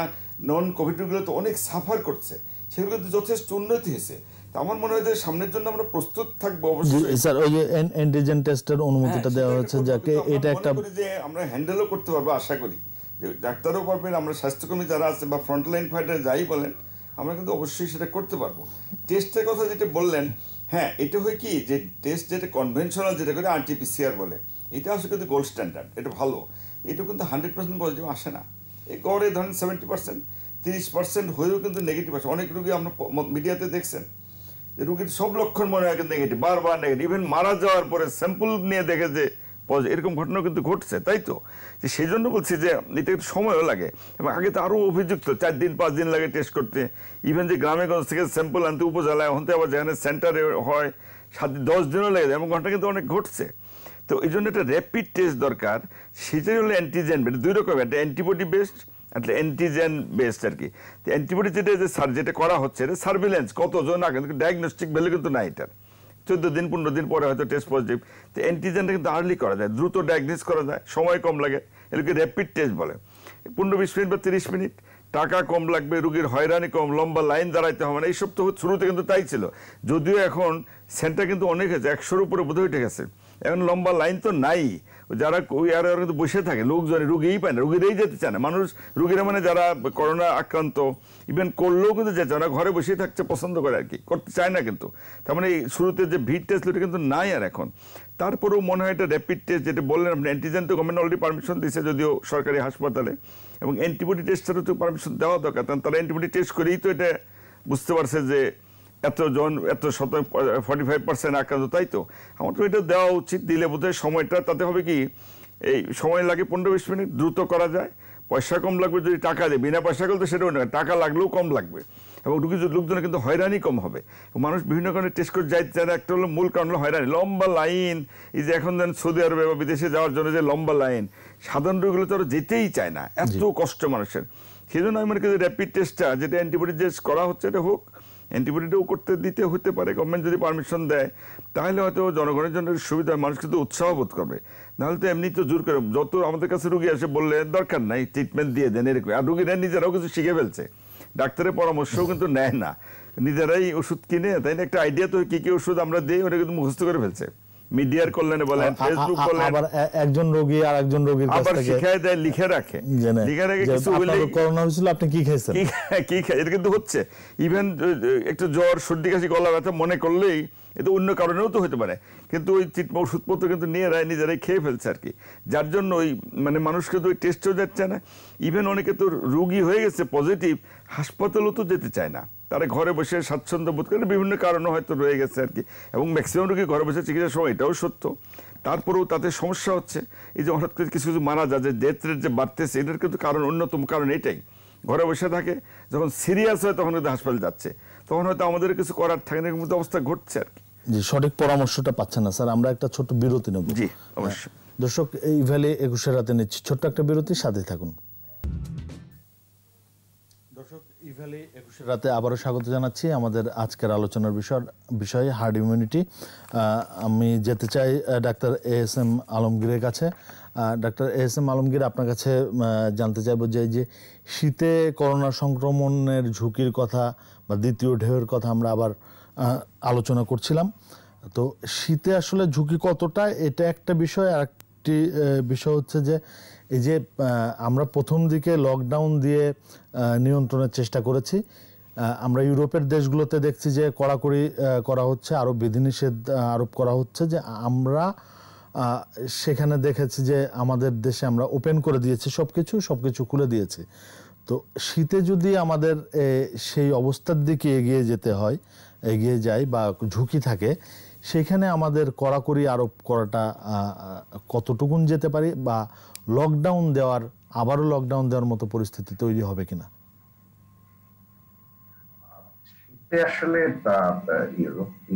নন কোভিড রোগগুলো তো অনেক সাফার করছে, সেগুলো কিন্তু যথেষ্ট উন্নতি হয়েছে। তো আমার মনে হয় যে সামনের জন্য আমরা প্রস্তুত থাকবো অবশ্যই। স্যার, ওই যে অ্যান্টিজেন টেস্টের অনুমতিটা দেওয়া হচ্ছে, যাকে এটা একটা যে আমরা হ্যান্ডেলও করতে পারবো, আশা করি যে ডাক্তারও পারবেন, আমরা স্বাস্থ্যকর্মী যারা আছে বা ফ্রন্টলাইন ফাইটার যাই বলেন, আমরা কিন্তু অবশ্যই সেটা করতে পারবো। টেস্টের কথা যেটা বললেন, হ্যাঁ, এটা হয় কি যে টেস্ট যেটা কনভেনশনাল যেটা করে RT-PCR বলে, এটা আসলে কিন্তু গোল্ড স্ট্যান্ডার্ড, এটা ভালো। এটা কিন্তু 100% পজিটিভ আসে না, এই গড়ে ধরেন 70%, 30% হয়েও কিন্তু নেগেটিভ আসে। অনেক রোগী আমরা মিডিয়াতে দেখছেন যে রোগীর সব লক্ষণ মনে হয় নেগেটিভ, বারবার নেগেটিভ, ইভেন মারা যাওয়ার পরে স্যাম্পল নিয়ে দেখে যে এরকম ঘটনা কিন্তু ঘটছে, তাই তো। যে সেই জন্য বলছি যে এটা একটু সময়ও লাগে, এবং আগে তো আরও অভিযুক্ত 4 দিন 5 দিন লাগে টেস্ট করতে। ইভেন যে গ্রামেগঞ্জ থেকে স্যাম্পল আনতে উপজেলায়, হতে আবার যেখানে সেন্টারে হয় 7-10 দিনও লাগে, এমন ঘটনা কিন্তু অনেক ঘটছে। তো এই জন্য একটা র্যাপিড টেস্ট দরকার, সেটাই হলো অ্যান্টিজেন বেসড, 2 রকম, একটা অ্যান্টিবডি বেসড, একটা অ্যান্টিজেন বেসড আর কি। তো অ্যান্টিবডি যেটা করা হচ্ছে, এটা সার্ভিলেন্স, কতজন আগে, ডায়াগনস্টিক ভ্যালু কিন্তু নাই এটার, 14 দিন 15 দিন পরে হয়তো টেস্ট পজিটিভ। তো অ্যান্টিজেনটা কিন্তু আর্লি করা যায়, দ্রুত ডায়াগনোস করা যায়, সময় কম লাগে, এগুলোকে র্যাপিড টেস্ট বলে। 15-20 মিনিট বা 30 মিনিট, টাকা কম লাগবে, রোগীর হয়রানি কম, লম্বা লাইন দাঁড়াইতে হবে না, এইসব তো শুরুতে কিন্তু তাই ছিল। যদিও এখন সেন্টার কিন্তু অনেক হয়েছে, 100-র উপরে বোধহয় উঠে গেছে, এখন লম্বা লাইন তো নাই। যারা ওই আর কিন্তু বসে থাকে, লোকজন রুগীই পায় না, রুগীরাই যেতে চায় না মানুষ, রুগীরা মানে যারা করোনা আক্রান্ত, ইভেন করলেও কিন্তু যেতে চায় না, ঘরে বসেই থাকছে পছন্দ করে আর কি, করতে চায় না। কিন্তু তার মানে এই শুরুতে যে ভিড় টেস্ট ওটা কিন্তু নাই আর এখন। তারপরেও মনে হয় এটা র্যাপিড টেস্ট যেটা বললেন আপনি, অ্যান্টিজেন তো গভর্নমেন্ট অলরেডি পারমিশন দিয়েছে, যদিও সরকারি হাসপাতালে, এবং অ্যান্টিবডি টেস্টেরও তো পারমিশন দেওয়া দরকার, কারণ তারা অ্যান্টিবডি টেস্ট করেই তো এটা বুঝতে পারছে যে এত 45% আক্রান্ত, তাই তো। আমার তো এটা দেওয়া উচিত, দিলে বোধহয় সময়টা তাতে হবে কি, এই সময় লাগে 15-20 মিনিট, দ্রুত করা যায়, পয়সা কম লাগবে যদি টাকা দেয়, বিনা পয়সা করলে তো সেটাও না, টাকা লাগলেও কম লাগবে, এবং লোকজনের কিন্তু হয়রানি কম হবে। মানুষ বিভিন্ন কারণে টেস্ট করে যাইতে চায় না, একটা হলো মূল কারণ হলো হয়রানি, লম্বা লাইন। এই যে এখন দেন সৌদি আরবে বা বিদেশে যাওয়ার জন্য যে লম্বা লাইন, সাধারণ রোগীগুলো তো যেতেই চায় না, এত কষ্ট মানুষের। সেই জন্য আমি মনে করি র্যাপিড টেস্টটা যেটা অ্যান্টিবডি টেস্ট করা হচ্ছে এটা হোক, অ্যান্টিবডিটাও করতে দিতে হতে পারে, গভর্নমেন্ট যদি পারমিশন দেয় তাহলে হয়তো জনগণের জন্য সুবিধা, মানুষ কিন্তু উৎসাহ বোধ করবে। নাহলে তো এমনি তো জোর করে, যত আমাদের কাছে রুগী আসে বললে দরকার নাই, ট্রিটমেন্ট দিয়ে দেন এরকম, আর রুগীরা নিজেরাও কিছু শিখে ফেলছে, ডাক্তারের পরামর্শও কিন্তু নেয় না, নিজেরাই ওষুধ কিনে, তাই না, একটা আইডিয়া তো কি কি ওষুধ আমরা দিই ওটা কিন্তু মুখস্থ করে ফেলছে, মিডিয়ার কল্যাণে বলেন, ফেসবুক কল্যাণে, আবার একজন রোগী আর একজন রোগীর কাছ আবার থেকে শিখায় দেয়, লিখে রাখে কিছু বলে করোনা হয়েছিল আপনি কি খাইছেন, কি খায়, এটা কিন্তু হচ্ছে। ইভেন একটা জ্বর, সর্দি কাশি, গলা ব্যথা মনে করলেই এটা অন্য কারণেও তো হতে পারে, কিন্তু ওই ওষুধপত্র কিন্তু নিজেরাই খেয়ে ফেলছে আর কি, যার জন্য ওই মানে মানুষকে তো ওই টেস্টও যাচ্ছে না। ইভেন অনেকে তো রোগী হয়ে গেছে পজিটিভ, হাসপাতালও তো যেতে চায় না, তারা ঘরে বসে স্বাচ্ছন্দ্য বোধ করে, বিভিন্ন কারণে হয়তো রয়ে গেছে আর কি, এবং ম্যাক্সিমাম রোগী ঘরে বসে চিকিৎসার সময়, এটাও সত্য। তারপরেও তাতে সমস্যা হচ্ছে, এই যে হঠাৎ করে কিছু কিছু মারা যায়, যে ডেথ রেট যে বাড়তেছে, এটার কিন্তু কারণ, অন্যতম কারণ এটাই, ঘরে বসে থাকে, যখন সিরিয়াস হয় তখন কিন্তু হাসপাতালে যাচ্ছে, তখন হয়তো আমাদের কিছু করার থাকে না, কিন্তু অবস্থা ঘটছে আর কি। জি, সঠিক পরামর্শটা পাচ্ছেন না স্যার, আমরা একটা ছোট্ট বিরতি নেব। জি অবশ্যই। দর্শক, এই ভ্যালি 21 রাতে নিচ্ছি ছোট্ট একটা বিরতি, সাথে থাকুন। দর্শক, এই ভ্যালি 21 রাতে আবারও স্বাগত জানাচ্ছি। আমাদের আজকের আলোচনার বিষয় হার্ড ইমিউনিটি। আমি যেতে চাই ডাক্তার ASM আলমগীরের কাছে। ডাক্তার ASM আলমগীর, আপনার কাছে জানতে চাইব যে এই যে শীতে করোনা সংক্রমণের ঝুঁকির কথা বা দ্বিতীয় ঢেউয়ের কথা আমরা আবার আলোচনা করছিলাম, তো শীতে আসলে ঝুঁকি কতটা, এটা একটা বিষয়। আর একটি বিষয় হচ্ছে যে এই যে আমরা প্রথম দিকে লকডাউন দিয়ে নিয়ন্ত্রণের চেষ্টা করেছি, আমরা ইউরোপের দেশগুলোতে দেখছি যে কড়াকড়ি করা হচ্ছে, আরও বিধিনিষেধ আরোপ করা হচ্ছে, যে আমরা সেখানে দেখেছি যে আমাদের দেশে আমরা ওপেন করে দিয়েছি, সবকিছু খুলে দিয়েছি। তো শীতে যদি আমাদের সেই অবস্থার দিকে এগিয়ে যায় বা ঝুঁকি থাকে, সেখানে আমাদের কড়াকড়ি আরোপ করাটা কতটুকুন যেতে পারি, বা আবারও লকডাউন দেওয়ার মতো পরিস্থিতি তৈরি হবে কিনা? আসলে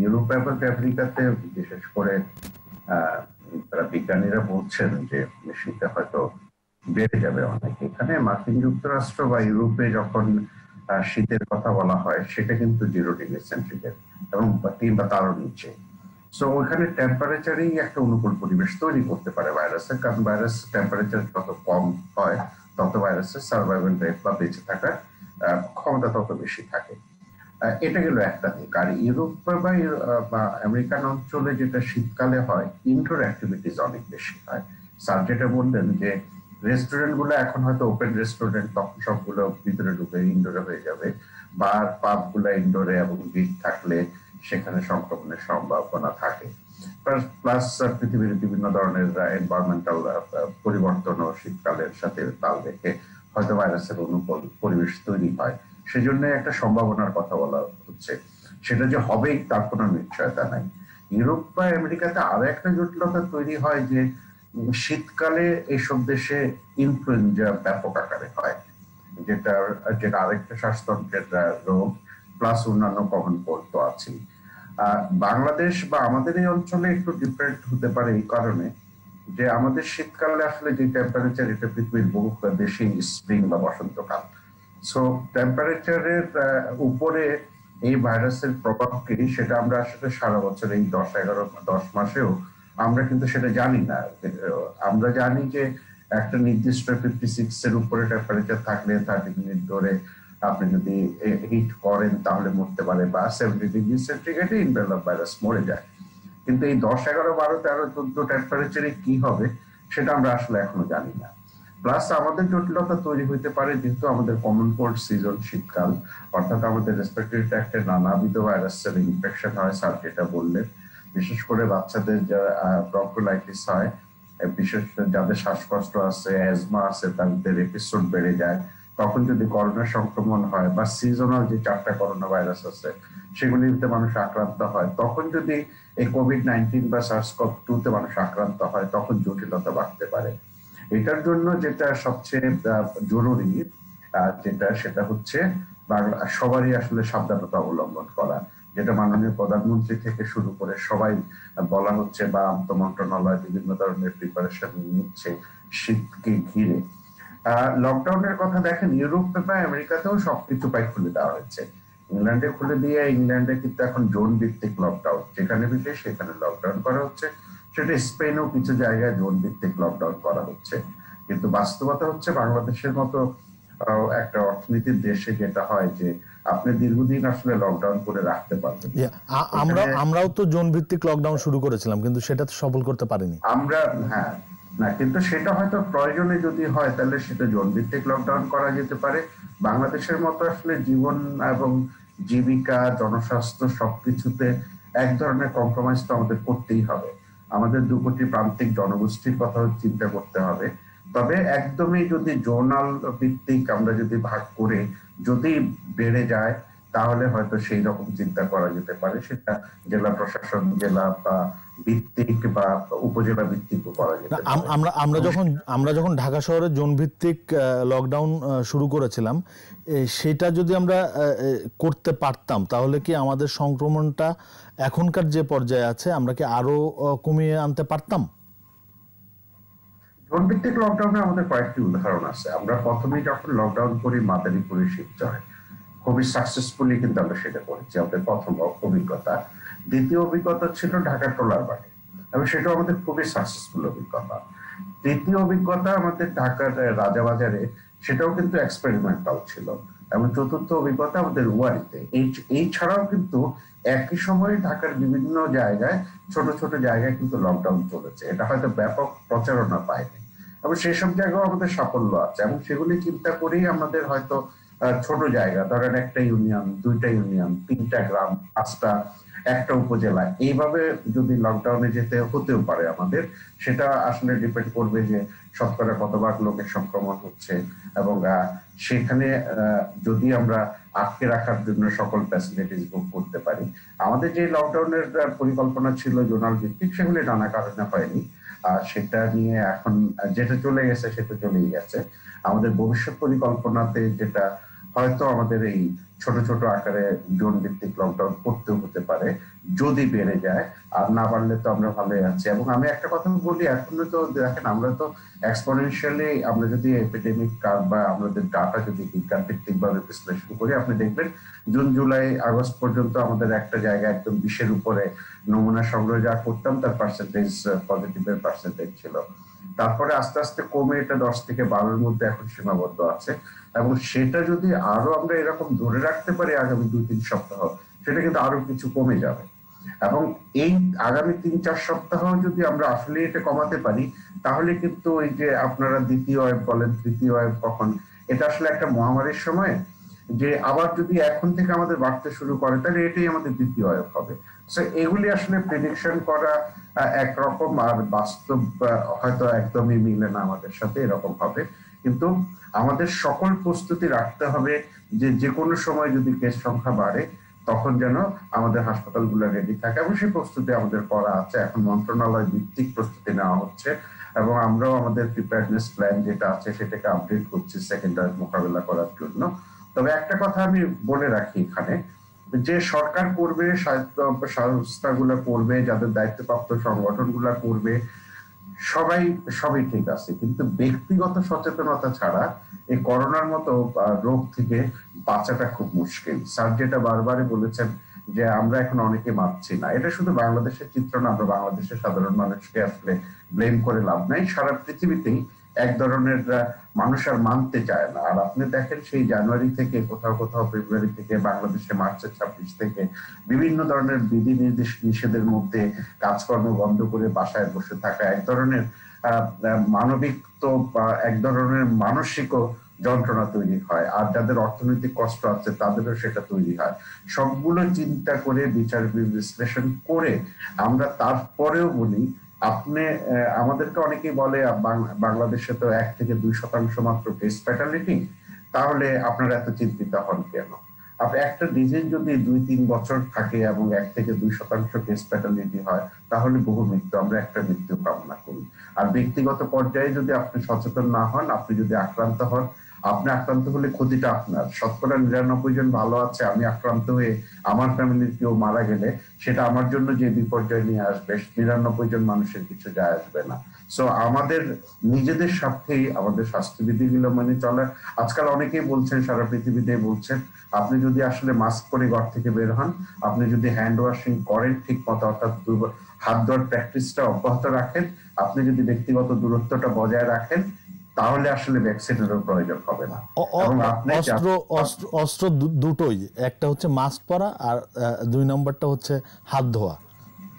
ইউরোপ এবং আমেরিকাতে বিশেষ করে তারা বিজ্ঞানীরা বলছেন যে শীতে হয়তো বেড়ে যাবে অনেক। এখানে মার্কিন যুক্তরাষ্ট্র বা ইউরোপে যখন শীতের কথা বলা হয়, সেটা কিন্তু 0 ডিগ্রি সেন্টিগ্রেড এবং কিংবা তারও নিচে। সো ওইখানে টেম্পারেচারই একটা অনুকূল পরিবেশ তৈরি করতে পারে ভাইরাসের, কারণ ভাইরাস টেম্পারেচার যত কম হয় তত ভাইরাসের সার্ভাইভাল রেট বা বেঁচে থাকার ক্ষমতা তত বেশি থাকে। এটা গেল একটা দিক। আর ইউরোপ বা আমেরিকান অঞ্চলে যেটা শীতকালে হয়, ইনডোর অ্যাক্টিভিটিস অনেক বেশি হয়। স্যার যেটা বললেন যে রেস্টুরেন্ট গুলো এখন হয়তো ওপেন রেস্টুরেন্ট, তখন সবগুলো ভিতরে ঢুকে ইনডোরে হয়ে যাবে, বার পাব গুলো ইনডোরে, এবং ভিড় থাকলে সেখানে সংক্রমণের সম্ভাবনা থাকে। প্লাস পৃথিবীর বিভিন্ন ধরনের এনভায়রনমেন্টাল পরিবর্তন ও শীতকালের সাথে তাল রেখে হয়তো ভাইরাসের অনুকূল পরিবেশ তৈরি হয়, সেজন্য একটা সম্ভাবনার কথা বলা হচ্ছে। সেটা যে হবেই তার কোনো নিশ্চয়তা নাই। ইউরোপ বা আমেরিকাতে আরো একটা জটিলতা তৈরি হয় যে শীতকালে এইসব দেশে ইনফ্লুয়েঞ্জা ব্যাপক আকারে হয়, যেটা আরেকটা শ্বাসতন্ত্রের রোগ, প্লাস অন্যান্য কমন কোল্ড তো আছেই। বাংলাদেশ বা আমাদের এই অঞ্চলে একটু ডিফারেন্ট হতে পারে এই কারণে যে আমাদের শীতকালে আসলে যে টেম্পারেচার, এটা পৃথিবীর বহু বেশি স্প্রিং বা বসন্তকাল। সো টেম্পারেচারের উপরে এই ভাইরাসের প্রভাব কি, সেটা আমরা আসলে সারা বছর এই 10 মাসেও আমরা কিন্তু সেটা জানি না। আমরা জানি যে একটা নির্দিষ্ট 56 এর উপরে টেম্পারেচার থাকলে 30 মিনিট ধরে আপনি যদি হিট করেন তাহলে মরতে পারে, বা 70 ডিগ্রি সেন্টিগ্রেডে ইনভেলভ ভাইরাস মরে যায়। কিন্তু এই 10, 11, 12, 13, 14 টেম্পারেচারে কি হবে সেটা আমরা আসলে এখনো জানি না। প্লাস আমাদের জটিলতা তৈরি হইতে পারে, যেহেতু আমাদের কমন কোল্ড সিজন শীতকাল, অর্থাৎ আমাদের রেসপিরেটরি ট্র্যাক্টে নানাবিধ ভাইরাসের ইনফেকশন হয়, স্যার যেটা বললেন। বিশেষ করে বাচ্চাদের ব্রঙ্কোলাইটিস হয়, বিশেষ করে যাদের শ্বাসকষ্ট আছে, অ্যাজমা আছে, তাদের এপিসোড বেড়ে যায়। তখন যদি করোনা সংক্রমণ হয় বা সিজনাল যে 4টা করোনা ভাইরাস আছে সেগুলিতে মানুষ আক্রান্ত হয়, তখন যদি এই কোভিড-19 বা SARS-CoV-2 মানুষ আক্রান্ত হয়, তখন জটিলতা বাড়তে পারে। এটার জন্য যেটা সবচেয়ে জরুরি সেটা হচ্ছে সবারই আসলে সাবধানতা অবলম্বন করা, যেটা মাননীয় প্রধানমন্ত্রী থেকে শুরু করে সবাই বলা হচ্ছে, বা আন্তঃ মন্ত্রণালয় বিভিন্ন ধরনের প্রিপারেশন নিচ্ছে শীতকে ঘিরে। লকডাউনের কথা দেখেন, ইউরোপ বা আমেরিকাতেও সবকিছু প্রায় খুলে দেওয়া হয়েছে। ইংল্যান্ডে খুলে দিয়ে ইংল্যান্ডে কিন্তু এখন জোন ভিত্তিক লকডাউন, যেখানে বিশেষ সেখানে লকডাউন করা হচ্ছে। সেটা স্পেনেও কিছু জায়গায় জোন ভিত্তিক লকডাউন করা হচ্ছে। কিন্তু বাস্তবতা হচ্ছে বাংলাদেশের মতো একটা অর্থনীতির দেশে যেটা হয় যে আপনি দীর্ঘদিন আসলে লকডাউন করে রাখতে পারবেন। আমরাও তো জোন ভিত্তিক লকডাউন শুরু করেছিলাম, কিন্তু সেটা তো সফল করতে পারিনি আমরা। হ্যাঁ, না, কিন্তু সেটা হয়তো প্রয়োজনে যদি হয় তাহলে সেটা জোন ভিত্তিক লকডাউন করা যেতে পারে। বাংলাদেশের মতো আসলে জীবন এবং জীবিকা, জনস্বাস্থ্য সবকিছুতে এক ধরনের কম্প্রোমাইজ তো আমাদের করতেই হবে। আমাদের 2 কোটি প্রান্তিক জনগোষ্ঠীর কথা চিন্তা করতে হবে। তবে একদমই যদি জোনাল ভিত্তিক আমরা যদি ভাগ করে যদি বেড়ে যায় তাহলে হয়তো সেই রকম চিন্তা করা যেতে পারে। সেটা জেলা প্রশাসন, জেলা বা ভিত্তিক বা উপজেলা ভিত্তিক করা যেতে পারে। আমরা যখন ঢাকা শহরে জোন ভিত্তিক লকডাউন শুরু করেছিলাম, সেটা যদি আমরা করতে পারতাম তাহলে কি আমাদের সংক্রমণটা এখনকার যে পর্যায়ে আছে আমরা কি আরো কমিয়ে আনতে পারতাম? জোন ভিত্তিক লকডাউনে আমাদের কয়েকটি উদাহরণ আছে। আমরা প্রথমেই যখন লকডাউন করি মাদারীপুরে, শিবচরে খুবই সাকসেসফুলি কিন্তু আমরা সেটা করেছি, আমাদের প্রথম অভিজ্ঞতা। দ্বিতীয় অভিজ্ঞতা ছিল ঢাকার টোলারবাগে, এবং সেটাও আমাদের খুবই সাকসেসফুল অভিজ্ঞতা। তৃতীয় অভিজ্ঞতা আমাদের ঢাকার রাজাবাজারে, সেটাও কিন্তু এক্সপেরিমেন্টাল ছিল। এবং চতুর্থ অভিজ্ঞতা আমাদের ওয়ারিতে। এই ছাড়াও কিন্তু একই সময়ে ঢাকার বিভিন্ন জায়গায় ছোট ছোট জায়গায় কিন্তু লকডাউন চলেছে। এটা হয়তো ব্যাপক প্রচারণা পায়নি, এবং সেসব জায়গাও আমাদের সাফল্য আছে। এবং সেগুলি চিন্তা করেই আমাদের হয়তো ছোট জায়গা, ধরেন একটা ইউনিয়ন, 2টা ইউনিয়ন, 3টা গ্রাম, 5টা, একটা উপজেলা, এইভাবে যদি লকডাউনে যেতে হতেও পারে আমাদের। সেটা আসলে ডিপেন্ড করবে যে শতকরা কত ভাগ লোকের সংক্রমণ হচ্ছে, এবং সেখানে যদি আমরা আটকে রাখার জন্য সকল ফ্যাসিলিটিস বুক করতে পারি। আমাদের যে লকডাউনের পরিকল্পনা ছিল জোনাল ভিত্তিক, সেগুলি নানা কারণে হয়নি। সেটা নিয়ে এখন যেটা চলে গেছে সেটা চলেই গেছে। আমাদের ভবিষ্যৎ পরিকল্পনাতে যেটা হয়তো আমাদের এই ছোট ছোট আকারে জোন ভিত্তিক লকডাউন করতেও হতে পারে যদি বেড়ে যায়। আর না বাড়লে তো আমরা ভালোই আছি। এবং আমি একটা কথা বলি, এখনো তো দেখেন আমরা তো এক্সপোনেনশিয়ালি, আমরা যদি এপিডেমিক কার্ভ বা আমাদের ডাটা যদি বিজ্ঞান ভিত্তিক ভাবে বিশ্লেষণ করি, আপনি দেখবেন জুন, জুলাই, আগস্ট পর্যন্ত আমাদের একটা জায়গায় একদম 20-এর উপরে নমুনা সংগ্রহ যা করতাম তার পার্সেন্টেজ, পজিটিভের পার্সেন্টেজ ছিল। তারপরে আস্তে আস্তে কমে এটা 10 থেকে 12-এর মধ্যে এখন সীমাবদ্ধ আছে। এবং সেটা যদি আরো আমরা এরকম ধরে রাখতে পারি আগামী 2-3 সপ্তাহ, সেটা কিন্তু আরো কিছু কমে যাবে। এবং এই আগামী 3-4 সপ্তাহ যদি আমরা আসলে এটা কমাতে পারি, তাহলে কিন্তু ওই যে আপনারা দ্বিতীয় ওয়েভ বলেন, তৃতীয় ওয়েভ কখন, এটা আসলে একটা মহামারীর সময় যে আবার যদি এখন থেকে আমাদের বাড়তে শুরু করে, তাহলে এটাই আমাদের দ্বিতীয় ওয়েভ হবে। সো এগুলি আসলে প্রেডিকশন করা একরকম, আর বাস্তব হয়তো একদমই মিলে না আমাদের সাথে, এরকম হবে। কিন্তু আমাদের সকল প্রস্তুতি রাখতে হবে যে যে কোনো সময় যদি কেস সংখ্যা বাড়ে তখন যেন আমাদের হাসপাতালগুলো রেডি থাকে, এবং সেই প্রস্তুতি আমাদের করা আছে। এখন মন্ত্রণালয় ভিত্তিক প্রস্তুতি নেওয়া হচ্ছে, এবং আমরাও আমাদের প্রিপেয়ারনেস প্ল্যান যেটা আছে সেটাকে আপডেট করছি সেকেন্ড ওয়েভ মোকাবেলা করার জন্য। তবে একটা কথা আমি বলে রাখি এখানে, যে সরকার করবে, স্বাস্থ্য সংস্থাগুলো করবে, যাদের দায়িত্বপ্রাপ্ত সংগঠনগুলো করবে, সবই ঠিক আছে, কিন্তু ব্যক্তিগত সচেতনতা ছাড়া এই করোনার মতো রোগ থেকে বাঁচাটা খুব মুশকিল। স্যার যেটা বারবারই বলেছেন যে আমরা এখন অনেকে মানছি না, এটা শুধু বাংলাদেশের চিত্র না, আমরা বাংলাদেশের সাধারণ মানুষকে আসলে ব্লেম করে লাভ নাই। সারা পৃথিবীতেই এক ধরনের মানুষ আর মানতে চায় না। আর আপনি দেখেন সেই জানুয়ারি থেকে, কোথাও কোথাও ফেব্রুয়ারি থেকে, বাংলাদেশে মার্চের 26 থেকে বিভিন্ন ধরনের বিধি নিষেধের মধ্যে কাজকর্ম বন্ধ করে বাসায় বসে থাকা এক ধরনের মানবিক তো এক ধরনের মানসিক যন্ত্রণা তৈরি হয়। আর যাদের অর্থনৈতিক কষ্ট আছে তাদেরও সেটা তৈরি হয়। সবগুলো চিন্তা করে বিচার বিশ্লেষণ করে আমরা তারপরেও বলি, আপনি আমাদেরকে অনেকেই বলে বাংলাদেশে তো 1 থেকে 2% মাত্র কেস ফ্যাটালিটি, তাহলে আপনারা এত চিন্তিত হন কেন? আপনি একটা ডিজিজ যদি 2-3 বছর থাকে এবং 1 থেকে 2% কেস ফ্যাটালিটি হয়, তাহলে বহু মৃত্যু, আমরা একটা মৃত্যু কামনা করি। আর ব্যক্তিগত পর্যায়ে যদি আপনি সচেতন না হন, আপনি যদি আক্রান্ত হন, আপনি আক্রান্ত হলে ক্ষতিটা আপনার। 99% জন ভালো আছে, আমি আক্রান্ত হয়ে আমার ফ্যামিলির কেউ মারা গেলে সেটা আমার জন্য যে বিপর্যয় নিয়ে আসবে 99 জন মানুষের কিছু যায় আসবে না। সো আমাদের নিজেদের স্বার্থেই আমাদের স্বাস্থ্যবিধিগুলো মেনে চলা। আজকাল অনেকেই বলছেন, সারা পৃথিবীতে বলছেন, আপনি যদি আসলে মাস্ক পরে ঘর থেকে বের হন, আপনি যদি হ্যান্ড ওয়াশিং করেন ঠিক মতো, অর্থাৎ হাত ধোয়ার প্র্যাকটিসটা অব্যাহত রাখেন, আপনি যদি ব্যক্তিগত দূরত্বটা বজায় রাখেন, তাহলে আসলে ভ্যাকসিনেরও প্রয়োজন হবে না। এবং আপনি অস্ত্র দুটোই, একটা হচ্ছে মাস্ক পরা আর 2 নম্বরটা হচ্ছে হাত ধোয়া,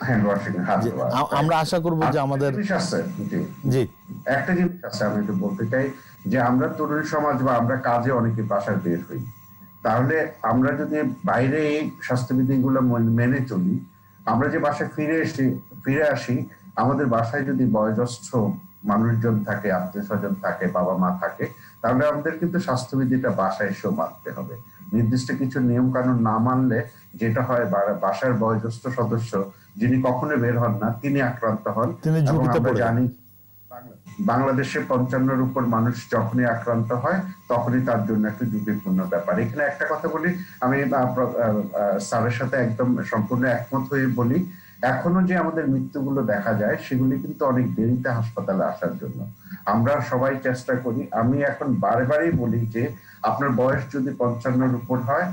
হ্যান্ড ওয়াশিং, হাত ধোয়া। আমরা আশা করব যে আমাদের জি একটা জিনিস আছে আমি একটু বলতে চাই, যে আমরা তরুণ সমাজ বা আমরা কাজে অনেকে বাসায় বের হই, তাহলে আমরা যদি বাইরে এই স্বাস্থ্যবিধিগুলো মেনে চলি, আমরা যে বাসায় ফিরে আসি, আমাদের বাসায় যদি বয়োজ্যেষ্ঠ মানুষজন থাকে, আত্মীয় স্বজন থাকে, বাবা মা থাকে, তাহলে আমাদের কিন্তু স্বাস্থ্যবিধিটা বাসায় এসেও মানতে হবে। নির্দিষ্ট কিছু নিয়ম কানুন না মানলে যেটা হয়, বাসার বয়োজ্যেষ্ঠ সদস্য যিনি কখনো বের হন না, তিনি আক্রান্ত হন। এবং আমরা জানি বাংলাদেশে 55-র উপর মানুষ যখনই আক্রান্ত হয় তখনই তার জন্য একটা ঝুঁকিপূর্ণ ব্যাপার। এখানে একটা কথা বলি, আমি স্যারের সাথে একদম সম্পূর্ণ একমত হয়ে বলি, এখনো যে আমাদের মৃত্যুগুলো দেখা যায় সেগুলি কিন্তু অনেক দেরিতে হাসপাতালে আসার জন্য। আমরা সবাই চেষ্টা করি, আমি এখন বারবারই বলি যে আপনার বয়স যদি 55-র উপর হয়,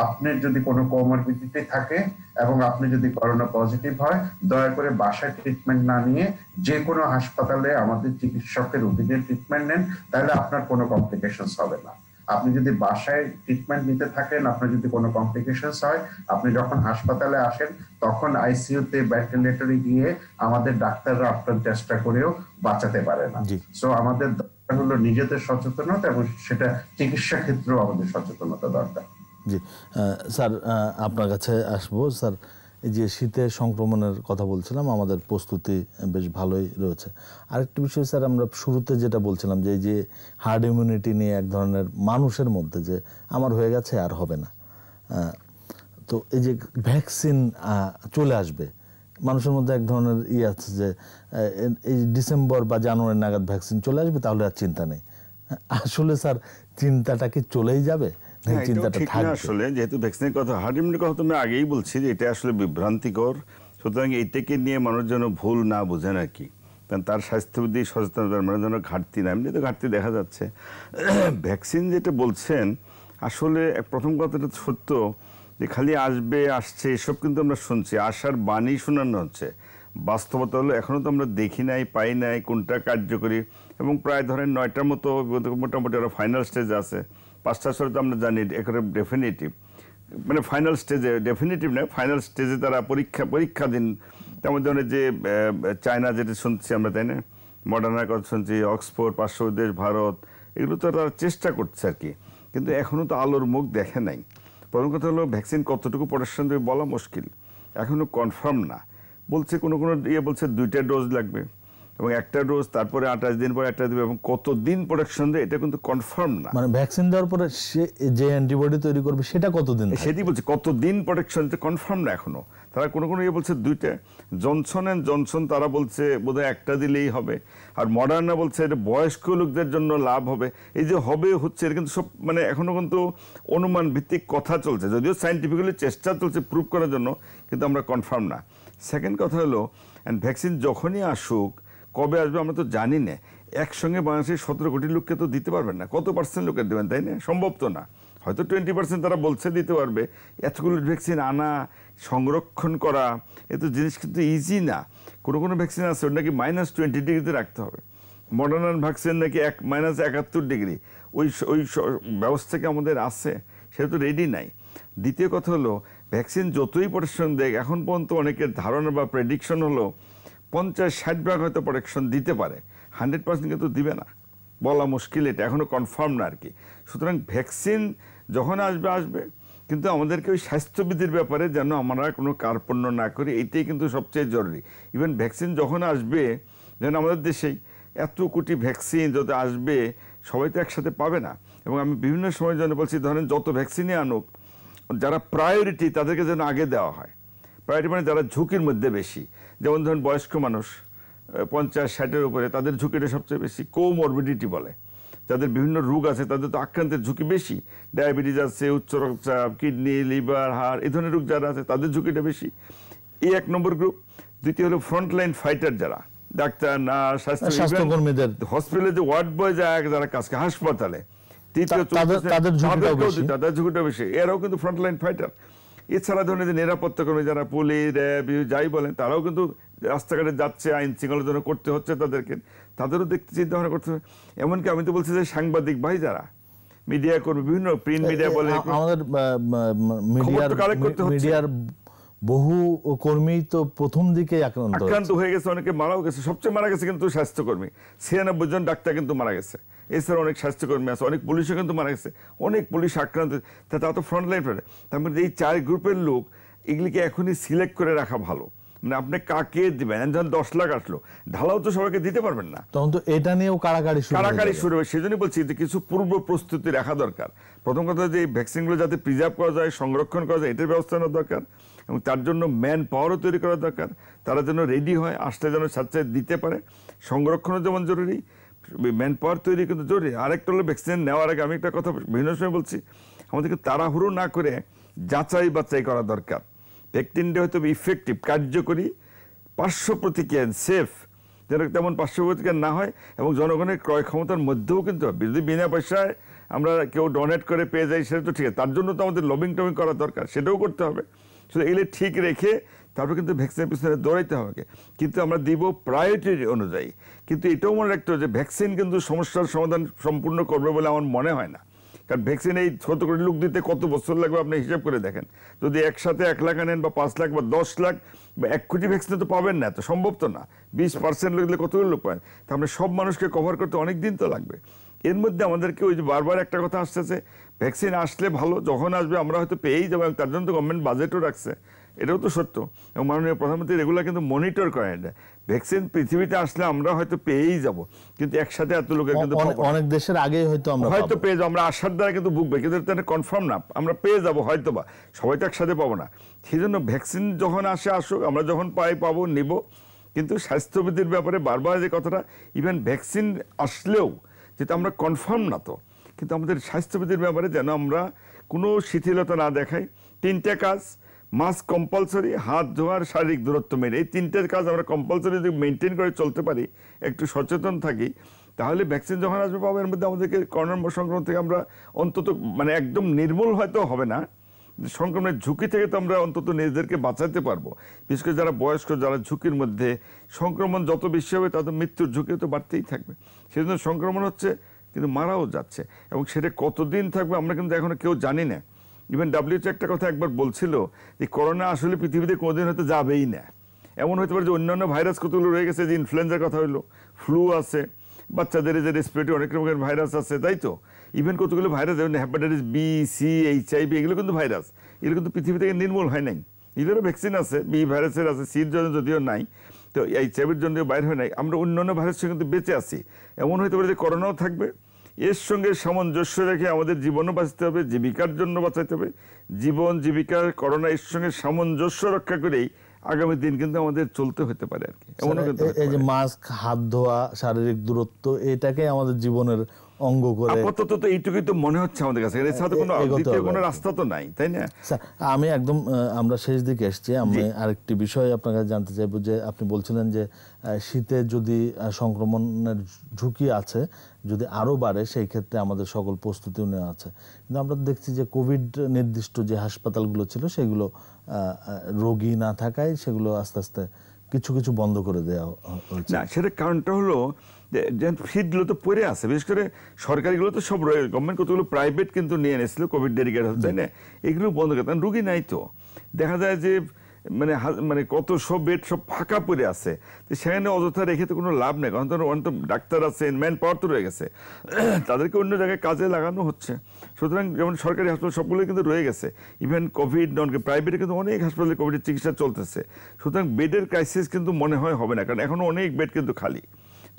আপনার যদি কোনো কোমরবিডিটি থাকে এবং আপনি যদি করোনা পজিটিভ হয়, দয়া করে বাসায় ট্রিটমেন্ট না নিয়ে যে কোনো হাসপাতালে আমাদের চিকিৎসকের অধীনে ট্রিটমেন্ট নেন, তাহলে আপনার কোনো কমপ্লিকেশনস হবে না। আপনি যদি বাসায় ট্রিটমেন্ট নিতে থাকেন, আপনার যদি কোনো কমপ্লিকেশনস হয়, আপনি যখন হাসপাতালে আসেন তখন আইসিইউতে ভেন্টিলেটরে গিয়ে আমাদের ডাক্তাররা আপনার চেষ্টা করেও বাঁচাতে পারে না। সো আমাদের দরকার হলো নিজেদের সচেতনতা, এবং সেটা চিকিৎসা ক্ষেত্রেও আমাদের সচেতনতা দরকার। জি স্যার, আপনার কাছে আসবো। স্যার, এই যে শীতের সংক্রমণের কথা বলছিলাম, আমাদের প্রস্তুতি বেশ ভালোই রয়েছে। আরেকটি বিষয় স্যার, আমরা শুরুতে যেটা বলছিলাম যে এই যে হার্ড ইমিউনিটি নিয়ে এক ধরনের মানুষের মধ্যে যে আমার হয়ে গেছে আর হবে না, তো এই যে ভ্যাকসিন চলে আসবে, মানুষের মধ্যে এক ধরনের আছে যে এই ডিসেম্বর বা জানুয়ারি নাগাদ ভ্যাকসিন চলে আসবে, তাহলে আর চিন্তা নেই। আসলে স্যার, চিন্তাটা কি চলেই যাবে? আসলে যেহেতু ভ্যাকসিনের কথা, হার্ড ইমিউনিটির কথা তুমি আগেই বলছি যে এটা আসলে বিভ্রান্তিকর, সুতরাং এইটাকে নিয়ে মানুষ যেন ভুল না বোঝেন আর কি, কারণ তার স্বাস্থ্যবিধি সচেতনতার মানে যেন ঘাটতি না, এমনি তো ঘাটতি দেখা যাচ্ছে। ভ্যাকসিন যেটা বলছেন, আসলে প্রথম কথাটা সত্য যে খালি আসছে এসব কিন্তু আমরা শুনছি, আশার বাণী শোনানো হচ্ছে। বাস্তবতা হলো এখনও তো আমরা দেখি নাই, পাই নাই কোনটা কার্যকরী, এবং প্রায় ধরেন 9টার মতো মোটামুটি ওরা ফাইনাল স্টেজে আছে। 5টা সরে তো আমরা জানি একেবারে ডেফিনেটিভ, মানে ফাইনাল স্টেজে, ডেফিনেটিভ নয়, ফাইনাল স্টেজে তারা পরীক্ষাধীন। তেমন ধরনের যে চায়না যেটা শুনছি আমরা, তাই না, মডার্নার কথা শুনছি, অক্সফোর্ড, পার্শ্ব দেশ, ভারত, এগুলো তো তারা চেষ্টা করছে আর কি, কিন্তু এখনও তো আলোর মুখ দেখে নাই। প্রথম কথা হলো ভ্যাকসিন কতটুকু প্রোটেকশন দেবে বলা মুশকিল, এখনও কনফার্ম না। বলছে কোনো বলছে 2টা ডোজ লাগবে, এবং একটা ডোজ তারপরে 28 দিন পরে একটা দেবে, এবং কতদিন প্রোটেকশন দেবে এটা কিন্তু কনফার্ম না। মানে ভ্যাকসিন দেওয়ার পরে সে যে অ্যান্টিবডি তৈরি করবে সেটা কতদিন, সেটি বলছে কতদিন প্রোটেকশন, এটা কনফার্ম না এখনো। তারা কোনো বলছে 2টা, জনসন অ্যান্ড জনসন তারা বলছে বোধহয় একটা দিলেই হবে, আর মডার্না বলছে এটা বয়স্ক লোকদের জন্য লাভ হবে। এই যে হবে হচ্ছে, এটা কিন্তু সব মানে এখনো কিন্তু অনুমান ভিত্তিক কথা চলছে, যদিও সাইন্টিফিক্যালি চেষ্টা চলছে প্রুভ করার জন্য, কিন্তু আমরা কনফার্ম না। সেকেন্ড কথা হলো, ভ্যাকসিন যখনই আসুক, কবে আসবে আমরা তো জানি না। একসঙ্গে বাংলাদেশের 17 কোটি লোককে তো দিতে পারবেন না, কত পার্সেন্ট লোকের দেবেন, তাই না? সম্ভব তো না, হয়তো 20% তারা বলছে দিতে পারবে। এতগুলো ভ্যাকসিন আনা, সংরক্ষণ করা, এত জিনিস কিন্তু ইজি না। কোনো ভ্যাকসিন আছে ওটা নাকি -20 ডিগ্রিতে রাখতে হবে, মডার্ন ভ্যাকসিন নাকি -71 ডিগ্রি। ওই ব্যবস্থা কি আমাদের আছে? সেটা তো রেডি নাই। দ্বিতীয় কথা হলো, ভ্যাকসিন যতই প্রোটেকশন দেয়, এখন পর্যন্ত অনেকের ধারণা বা প্রেডিকশন হলো 50-60 ভাগ হয়তো প্রোটেকশন দিতে পারে, 100% কিন্তু দিবে না, বলা মুশকিল, এটা এখনও কনফার্ম না আর কি। সুতরাং ভ্যাকসিন যখন আসবে, কিন্তু আমাদেরকে ওই স্বাস্থ্যবিধির ব্যাপারে যেন আমরা কোনো কার্পণ্য না করি, এইটাই কিন্তু সবচেয়ে জরুরি। ইভেন ভ্যাকসিন যখন আসবে, যেন আমাদের দেশেই এত কোটি ভ্যাকসিন যত আসবে, সবাই তো একসাথে পাবে না। এবং আমি বিভিন্ন সময় যেন বলছি, ধরেন যত ভ্যাকসিনই আনুক, যারা প্রায়োরিটি তাদেরকে যেন আগে দেওয়া হয়। প্রায়োরিটি মানে যারা ঝুঁকির মধ্যে বেশি, যেমন ধরেন বয়স্ক মানুষ 50-60-এর উপরে, তাদের ঝুঁকিটা সবচেয়ে বেশি, কোমরবিডিটি বলে, যাদের বিভিন্ন রোগ আছে তাদের তো আক্রান্তের ঝুঁকি বেশি, ডায়াবেটিস আছে, উচ্চ রক্তচাপ, কিডনি, লিভার, হার্ট এই ধরনের রোগ যারা আছে তাদের ঝুঁকিটা বেশি। এই 1 নম্বর গ্রুপ। দ্বিতীয় হলো ফ্রন্টলাইন ফাইটার, যারা ডাক্তার, নার্স, স্বাস্থ্যকর্মীদের, হসপিটালে যে ওয়ার্ড বয় যায় যারা কাজ করে হাসপাতালে, তাদের ঝুঁকিটা বেশি, এরাও কিন্তু ফ্রন্টলাইন ফাইটার। এছাড়া ধরনের যে নিরাপত্তা কর্মী যারা পুলিশ, র্যাব যাই বলেন, তারাও কিন্তু রাস্তাঘাটে যাচ্ছে, আইন শৃঙ্খলার জন্য করতে হচ্ছে তাদেরকে, তাদেরও দেখতে চিন্তা ভাবনা করতে হবে। এমনকি আমি তো বলছি যে সাংবাদিক ভাই যারা মিডিয়া কর্মী, বিভিন্ন প্রিন্ট মিডিয়া বলে, আমাদের মিডিয়ার বহু কর্মী তো প্রথম দিকে আক্রান্ত হয়ে গেছে, অনেকে মারাও গেছে। সবচেয়ে মারা গেছে কিন্তু স্বাস্থ্যকর্মী, 96 জন ডাক্তার কিন্তু মারা গেছে। এছাড়া অনেক স্বাস্থ্যকর্মী আছে, অনেক পুলিশও কিন্তু মারা গেছে, অনেক পুলিশ আক্রান্ত, তা তো ফ্রন্টলাইন ফাইটার। তার মধ্যে এই 4 গ্রুপের লোক, এগুলিকে এখনই সিলেক্ট করে রাখা ভালো। মানে আপনি কাকে দিবেন, যখন 10 লাখ আসলো, ঢালাও তো সবাইকে দিতে পারবেন না, তখন তো এটা নিয়েও কারাকারি শুরু হবে। সেজন্যই বলছি যে কিছু পূর্ব প্রস্তুতি রাখা দরকার। প্রথম কথা যে ভ্যাকসিনগুলো যাতে প্রিজার্ভ করা যায়, সংরক্ষণ করা যায়, এটার ব্যবস্থা নেওয়া দরকার। এবং তার জন্য ম্যান পাওয়ারও তৈরি করা দরকার, তারা যেন রেডি হয়, আসলে যেন সাথে দিতে পারে। সংরক্ষণও যেমন জরুরি, ম্যান পাওয়ার তৈরি কিন্তু জরুরি। আরেকটা হলো ভ্যাকসিন নেওয়ার আগে আমি একটা কথা বিভিন্ন সময় বলছি, আমাদেরকে তাড়াহুড়ো না করে যাচাই বাছাই করা দরকার। ভ্যাকসিনটা হয়তো ইফেক্টিভ, কার্যকরী, পার্শ্ব প্রতিক্রিয়া সেফ, যেন তেমন পার্শ্ব প্রতিক্রিয়া না হয়, এবং জনগণের ক্রয় ক্ষমতার মধ্যেও কিন্তু যদি বিনা পয়সায় আমরা কেউ ডোনেট করে পেয়ে যাই সেটা তো ঠিক আছে, তার জন্য তো আমাদের লবিং টবিং করা দরকার, সেটাও করতে হবে। শুধু এগুলো ঠিক রেখে তারপর কিন্তু ভ্যাকসিনের পিছনে দৌড়াইতে হবে, কিন্তু আমরা দিব প্রায়োরিটি অনুযায়ী। কিন্তু এটাও মনে রাখতে হবে যে ভ্যাকসিন কিন্তু সমস্যার সমাধান সম্পূর্ণ করবে বলে আমার মনে হয় না। কারণ ভ্যাকসিন এই 100 কোটি লোক দিতে কত বছর লাগবে আপনি হিসাব করে দেখেন। যদি একসাথে 1 লাখ আনেন, বা 5 লাখ, বা 10 লাখ, বা 1 কোটি ভ্যাকসিন তো পাবেন না, তো সম্ভব তো না। 20% লোক দিলে কতগুলো লোক পাবেন, তার মানে সব মানুষকে কভার করতে অনেক দিন তো লাগবে। এর মধ্যে আমাদেরকে ওই যে বারবার একটা কথা আসতেছে, ভ্যাকসিন আসলে ভালো, যখন আসবে আমরা হয়তো পেয়েই যাবো, তার জন্য তো গভর্নমেন্ট বাজেটও রাখছে, এটাও তো সত্য। এবং মাননীয় প্রধানমন্ত্রী রেগুলার কিন্তু মনিটর করেন এটা, ভ্যাকসিন পৃথিবীতে আসলে আমরা হয়তো পেয়েই যাব, কিন্তু একসাথে এত লোকের কিন্তু অনেক দেশের আগে হয়তো পেয়ে যাবো, আমরা আশার দ্বারা কিন্তু বুকবে, কিন্তু এটা কনফার্ম না, আমরা পেয়ে যাবো হয়তো বা, সবাই তো একসাথে পাবো না। সেই জন্য ভ্যাকসিন যখন আসুক, আমরা যখন পাবো নিব। কিন্তু স্বাস্থ্যবিধির ব্যাপারে বারবার যে কথাটা, ইভেন ভ্যাকসিন আসলেও যেটা আমরা কনফার্ম না তো, কিন্তু আমাদের স্বাস্থ্যবিধির ব্যাপারে যেন আমরা কোনো শিথিলতা না দেখাই। 3টে কাজ, মাস্ক কম্পালসরি, হাত ধোয়ার, শারীরিক দূরত্ব মেনে, এই 3টের কাজ আমরা কম্পালসরি যদি মেনটেন করে চলতে পারি, একটু সচেতন থাকি, তাহলে ভ্যাকসিন যখন আসবে পাবো, এর মধ্যে আমাদেরকে করোনা সংক্রমণ থেকে আমরা অন্তত, মানে একদম নির্মূল হয়তো হবে না, সংক্রমণের ঝুঁকি থেকে তো আমরা অন্তত নিজেদেরকে বাঁচাতে পারবো। বিশেষ করে যারা বয়স্ক, যারা ঝুঁকির মধ্যে, সংক্রমণ যত বেশি হবে তাদের মৃত্যুর ঝুঁকি তো বাড়তেই থাকবে। সেজন্য সংক্রমণ হচ্ছে, কিন্তু মারাও যাচ্ছে, এবং সেটা কতদিন থাকবে আমরা কিন্তু এখনো কেউ জানি না। ইভেন WHO একটা কথা একবার বলছিল যে করোনা আসলে পৃথিবীতে কোনোদিন হয়তো যাবেই না। এমন হতে পারে যে অন্যান্য ভাইরাস কতগুলো রয়ে গেছে, যে ইনফ্লুয়েঞ্জার কথা হলো, ফ্লু আছে, বাচ্চাদের যে রেসপিরেটরি অনেক রকমের ভাইরাস আছে, তাই তো। ইভেন কতগুলো ভাইরাস, যেমন হেপাটাইটিস বি, সি, HIV, এগুলো কিন্তু ভাইরাস, এগুলো কিন্তু পৃথিবী থেকে নির্মূল হয় নাই। এগুলোরও ভ্যাকসিন আছে, বি ভাইরাসের আছে, সির জন্য যদিও নাই, তো HIVর জন্য বাইরে হয় নাই। আমরা অন্যান্য ভাইরাসের কিন্তু বেঁচে আছি। এমন হতে পারে যে করোনাও থাকবে, এর সঙ্গে সামঞ্জস্য রেখে আমাদের জীবনও বাঁচতে হবে, জীবিকার জন্য বাঁচাতে হবে, জীবন জীবিকার করোনা এর সঙ্গে সামঞ্জস্য রক্ষা করেই আগামী দিন কিন্তু আমাদের চলতে হতে পারে আর কি। এই যে মাস্ক, হাত ধোয়া, শারীরিক দূরত্ব, এটাকে আমাদের জীবনের অঙ্গ করে আপাতত তো এইটুকুই তো মনে হচ্ছে আমাদের কাছে, এছাড়া তো কোনো দ্বিতীয় কোনো রাস্তা তো নাই, তাই না? আমি একদম, আমরা শেষ দিকে এসছি, আমি আরেকটি বিষয় আপনার কাছে জানতে চাইবো, যে আপনি বলছিলেন যে শীতে যদি সংক্রমণের ঝুঁকি আছে, যদি আরও বাড়ে, সেই ক্ষেত্রে আমাদের সকল প্রস্তুতিও নেওয়া আছে। কিন্তু আমরা দেখছি যে কোভিড নির্দিষ্ট যে হাসপাতালগুলো ছিল, সেগুলো রোগী না থাকায় সেগুলো আস্তে আস্তে কিছু বন্ধ করে দেওয়া হয়েছে। না, সেটার কারণটা হলো যে সিটগুলো তো পড়ে আছে, বিশেষ করে সরকারিগুলো তো সব রয়ে, গভর্নমেন্ট কতগুলো প্রাইভেট কিন্তু নিয়ে এনেছিল কোভিড ডেডিকেট হচ্ছে, তাই না? এগুলো বন্ধ করে, কারণ রুগী নাই তো। দেখা যায় যে মানে কত সব বেড সব ফাঁকা পড়ে আছে, তো সেখানে অযথা রেখে তো কোনো লাভ নেই, কারণ তো ডাক্তার আছে, ম্যান পাওয়ার তো রয়ে গেছে, তাদেরকে অন্য জায়গায় কাজে লাগানো হচ্ছে। সুতরাং যেমন সরকারি হাসপাতাল সবগুলোই কিন্তু রয়ে গেছে, ইভেন কোভিড নন প্রাইভেটে কিন্তু অনেক হাসপাতালে কোভিডের চিকিৎসা চলতেছে। সুতরাং বেডের ক্রাইসিস কিন্তু মনে হয় হবে না, কারণ এখনও অনেক বেড কিন্তু খালি।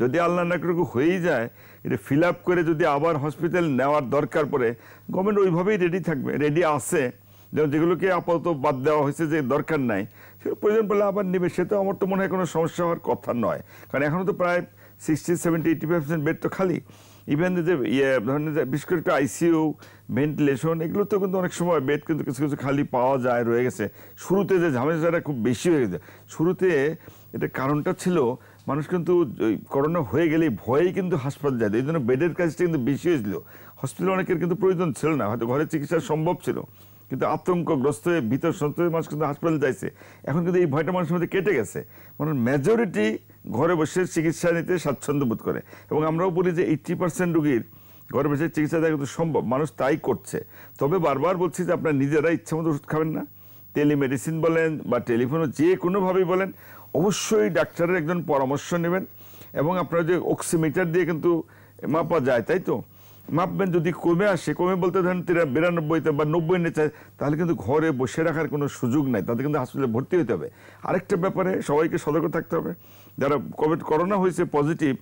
যদি আল্লাহ না করে হয়েই যায়, এটা ফিল আপ করে যদি আবার হসপিটাল নেওয়ার দরকার পড়ে, গভর্নমেন্ট ওইভাবেই রেডি থাকবে, রেডি আছে। যেমন যেগুলোকে আপাতত বাদ দেওয়া হয়েছে, যে দরকার নাই, সেগুলো প্রয়োজন পড়লে আবার নেবে, সেটা আমার তো মনে হয় কোনো সমস্যা হওয়ার কথা নয়। কারণ এখনও তো প্রায় 60, 70, 80% বেড তো খালি। ইভেন যে ধরেন বিশেষ করে একটা আইসিইউ, ভেন্টিলেশন, এগুলো তো কিন্তু অনেক সময় বেড কিন্তু কিছু কিছু খালি পাওয়া যায়, রয়ে গেছে। শুরুতে যে ঝামেলাটা খুব বেশি হয়ে গেছে, শুরুতে এটা কারণটা ছিল মানুষ কিন্তু করোনা হয়ে গেলেই ভয়েই কিন্তু হাসপাতাল যায়, এই জন্য বেডের কাজটা কিন্তু বেশি হয়েছিল। হসপিটালে অনেকের কিন্তু প্রয়োজন ছিল না, হয়তো ঘরে চিকিৎসা সম্ভব ছিল, কিন্তু আতঙ্কগ্রস্ত হয়ে ভিতর সন্ত্রাসী মানুষ কিন্তু হাসপাতালে যাইছে। এখন কিন্তু এই ভয়টা মানুষের মধ্যে কেটে গেছে, মানে মেজরিটি ঘরে বসে চিকিৎসা নিতে স্বাচ্ছন্দ্য বোধ করে। এবং আমরাও বলি যে 80% রোগীর ঘরে বসে চিকিৎসা দেওয়া কিন্তু সম্ভব, মানুষ তাই করছে। তবে বারবার বলছি যে আপনারা নিজেরা ইচ্ছা মতো ওষুধ খাবেন না, টেলিমেডিসিন বলেন বা টেলিফোনে যে কোনোভাবেই বলেন, অবশ্যই ডাক্তারের একজন পরামর্শ নেবেন। এবং আপনারা যে অক্সিমিটার দিয়ে কিন্তু মাপা যায়, তাই তো, মাপবেন, যদি কমে আসে, কমে বলতে ধরেন 92-তে বা 90 নিয়ে চায়, তাহলে কিন্তু ঘরে বসে রাখার কোনো সুযোগ নাই, তাদের কিন্তু হাসপাতালে ভর্তি হতে হবে। আরেকটা ব্যাপারে সবাইকে সতর্ক থাকতে হবে, যারা করোনা হয়েছে পজিটিভ,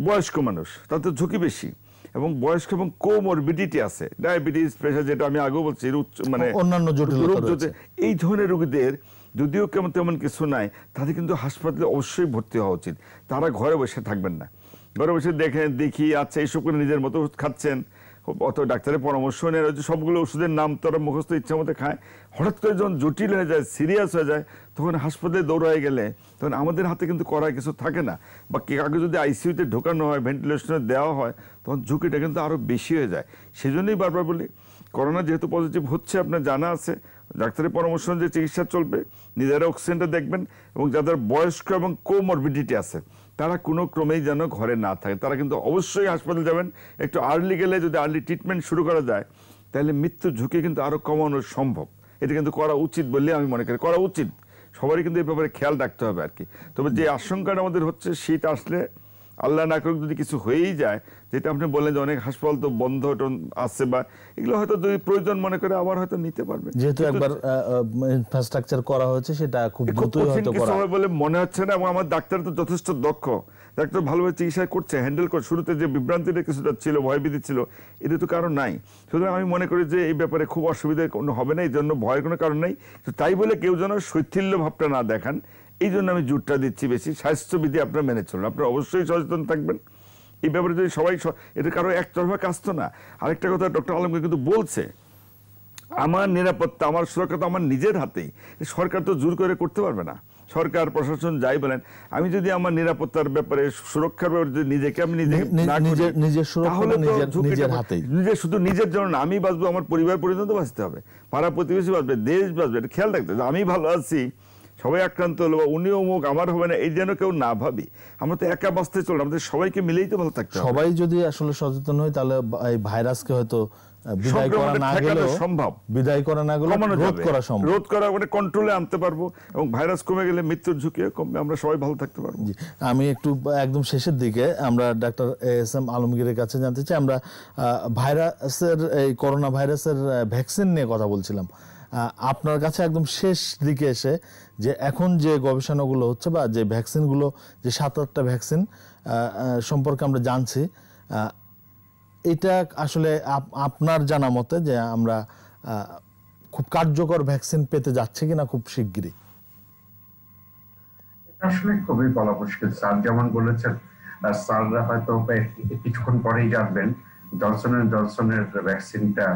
বয়স্ক মানুষ, তাদের ঝুঁকি বেশি, এবং বয়স্ক এবং কোমরবিডিটি আছে, ডায়াবেটিস, প্রেশার, যেটা আমি আগেও বলছি, মানে অন্যান্য জটিলতা, এই ধরনের রোগীদের যদিও তেমন কিছু নাই, তাদের কিন্তু হাসপাতালে অবশ্যই ভর্তি হওয়া উচিত। তারা ঘরে বসে থাকবেন না, ঘরে বসে দেখি আচ্ছা এইসব করে নিজের মতো ওষুধ খাচ্ছেন, অত ডাক্তারের পরামর্শ নেয়, সবগুলো ওষুধের নাম তারা মুখস্থ ইচ্ছা মতো খায়। হঠাৎ করে যখন জটিল হয়ে যায়, সিরিয়াস হয়ে যায়, তখন হাসপাতালে দৌড়ায় গেলে তখন আমাদের হাতে কিন্তু করার কিছু থাকে না। বা কাউকে যদি আইসিইউতে ঢোকানো হয়, ভেন্টিলেশনে দেওয়া হয়, তখন ঝুঁকিটা কিন্তু আরও বেশি হয়ে যায়। সেজন্যই বারবার বলি, করোনা যেহেতু পজিটিভ হচ্ছে, আপনার জানা আছে, ডাক্তারের পরামর্শ অনুযায়ী চিকিৎসা চলবে, নিজেরা অক্সিজেনটা দেখবেন, এবং যাদের বয়স্ক এবং কোমরবিডিটি আছে তারা কোনো ক্রমেই যেন ঘরে না থাকে, তারা কিন্তু অবশ্যই হাসপাতালে যাবেন। একটু আর্লি গেলে, যদি আর্লি ট্রিটমেন্ট শুরু করা যায়, তাহলে মৃত্যুর ঝুঁকি কিন্তু আরও কমানো সম্ভব। এটা কিন্তু করা উচিত বলে আমি মনে করি, করা উচিত, সবারই কিন্তু এই ব্যাপারে খেয়াল রাখতে হবে আর কি। তবে যে আশঙ্কাটা আমাদের হচ্ছে, শীত আসলে আল্লাহ না করুক যদি কিছু হয়েই যায়, যেটা আপনি বললেন যে অনেক হাসপাতাল তো বন্ধ আছে, বা এগুলো হয়তো যদি প্রয়োজন মনে করে আবার হয়তো নিতে পারবে, যেহেতু একবার ইনফ্রাস্ট্রাকচার করা হয়েছে, সেটা খুব দ্রুতই হয়তো করা হবে বলে মনে হচ্ছে না। এবং আমার ডাক্তার তো যথেষ্ট দক্ষ, ডাক্তার ভালোভাবে চিকিৎসা করছে, হ্যান্ডেল করে। শুরুতে যে বিভ্রান্তিটা কিছুটা ছিল, ভয়ভীতি ছিল, এটা তো কারণ নাই। সুতরাং আমি মনে করি যে এই ব্যাপারে খুব অসুবিধা কোনো হবে না, এই জন্য ভয়ের কোনো কারণ নেই। তাই বলে কেউ যেন শৈথিল্য ভাবটা না দেখান, এই জন্য আমি জোরটা দিচ্ছি বেশি। স্বাস্থ্যবিধি আপনারা মেনে চলুন, আপনারা অবশ্যই সচেতন থাকবেন এই ব্যাপারে। যদি সবাই, এটা কারো একতরফা কাজ তো না। আরেকটা কথা ডক্টর আলমগীর কিন্তু বলছে, আমার নিরাপত্তা, আমার সুরক্ষা তো আমার নিজের হাতেই, সরকার তো জোর করে করতে পারবে না। সরকার প্রশাসন যাই বলেন, আমি যদি আমার নিরাপত্তার ব্যাপারে, সুরক্ষার ব্যাপারে যদি নিজেকে আমি নিজে, শুধু নিজের জন্য না, আমি বাঁচবো, আমার পরিবার পর্যন্ত বাঁচতে হবে, পাড়া প্রতিবেশী বাঁচবে, দেশ বাঁচবে, এটা খেয়াল রাখতে হবে। আমি ভালো আছি, সবাই আক্রান্ত হলো, বা উনি অমুক, আমার হবে না, এই যেন কেউ না ভাবি। আমরা তো একা বাঁচতে চল, আমাদের সবাইকে মিলেই তো ভালো থাকতে হবে। সবাই যদি আসলে সচেতন হয়, তাহলে এই ভাইরাসকে হয়তো বিদায় করা না গেলেও সম্ভব, বিদায় করা না গেলেও রোধ করা সম্ভব, রোধ করা মানে কন্ট্রোলে আনতে পারবো, এবং ভাইরাস কমে গেলে মৃত্যুর ঝুঁকিও কমবে, আমরা সবাই ভালো থাকতে পারবো। আমি একটু একদম শেষের দিকে আমরা ডাক্তার এস.এম. আলমগীরের কাছে জানতে চাই, আমরা ভাইরাসের, এই করোনা ভাইরাসের ভ্যাকসিন নিয়ে কথা বলছিলাম। আপনার কাছে একদম শেষ দিকে এসে, যে এখন যে গবেষণাগুলো হচ্ছে, বা যে ভ্যাকসিনগুলো, যে 7-8টা ভ্যাকসিন সম্পর্কে আমরা জানছি, এটা আসলে আপনার জানা মতে যে আমরা খুব কার্যকর ভ্যাকসিন পেতে যাচ্ছি কিনা খুব শিগগিরই? আসলে খুবই বলা মুশকিল। স্যার যেমন বলেছেন, স্যাররা হয়তো কিছুক্ষণ পরেই জানবেন জনসন এন্ড জনসনের ভ্যাকসিনটা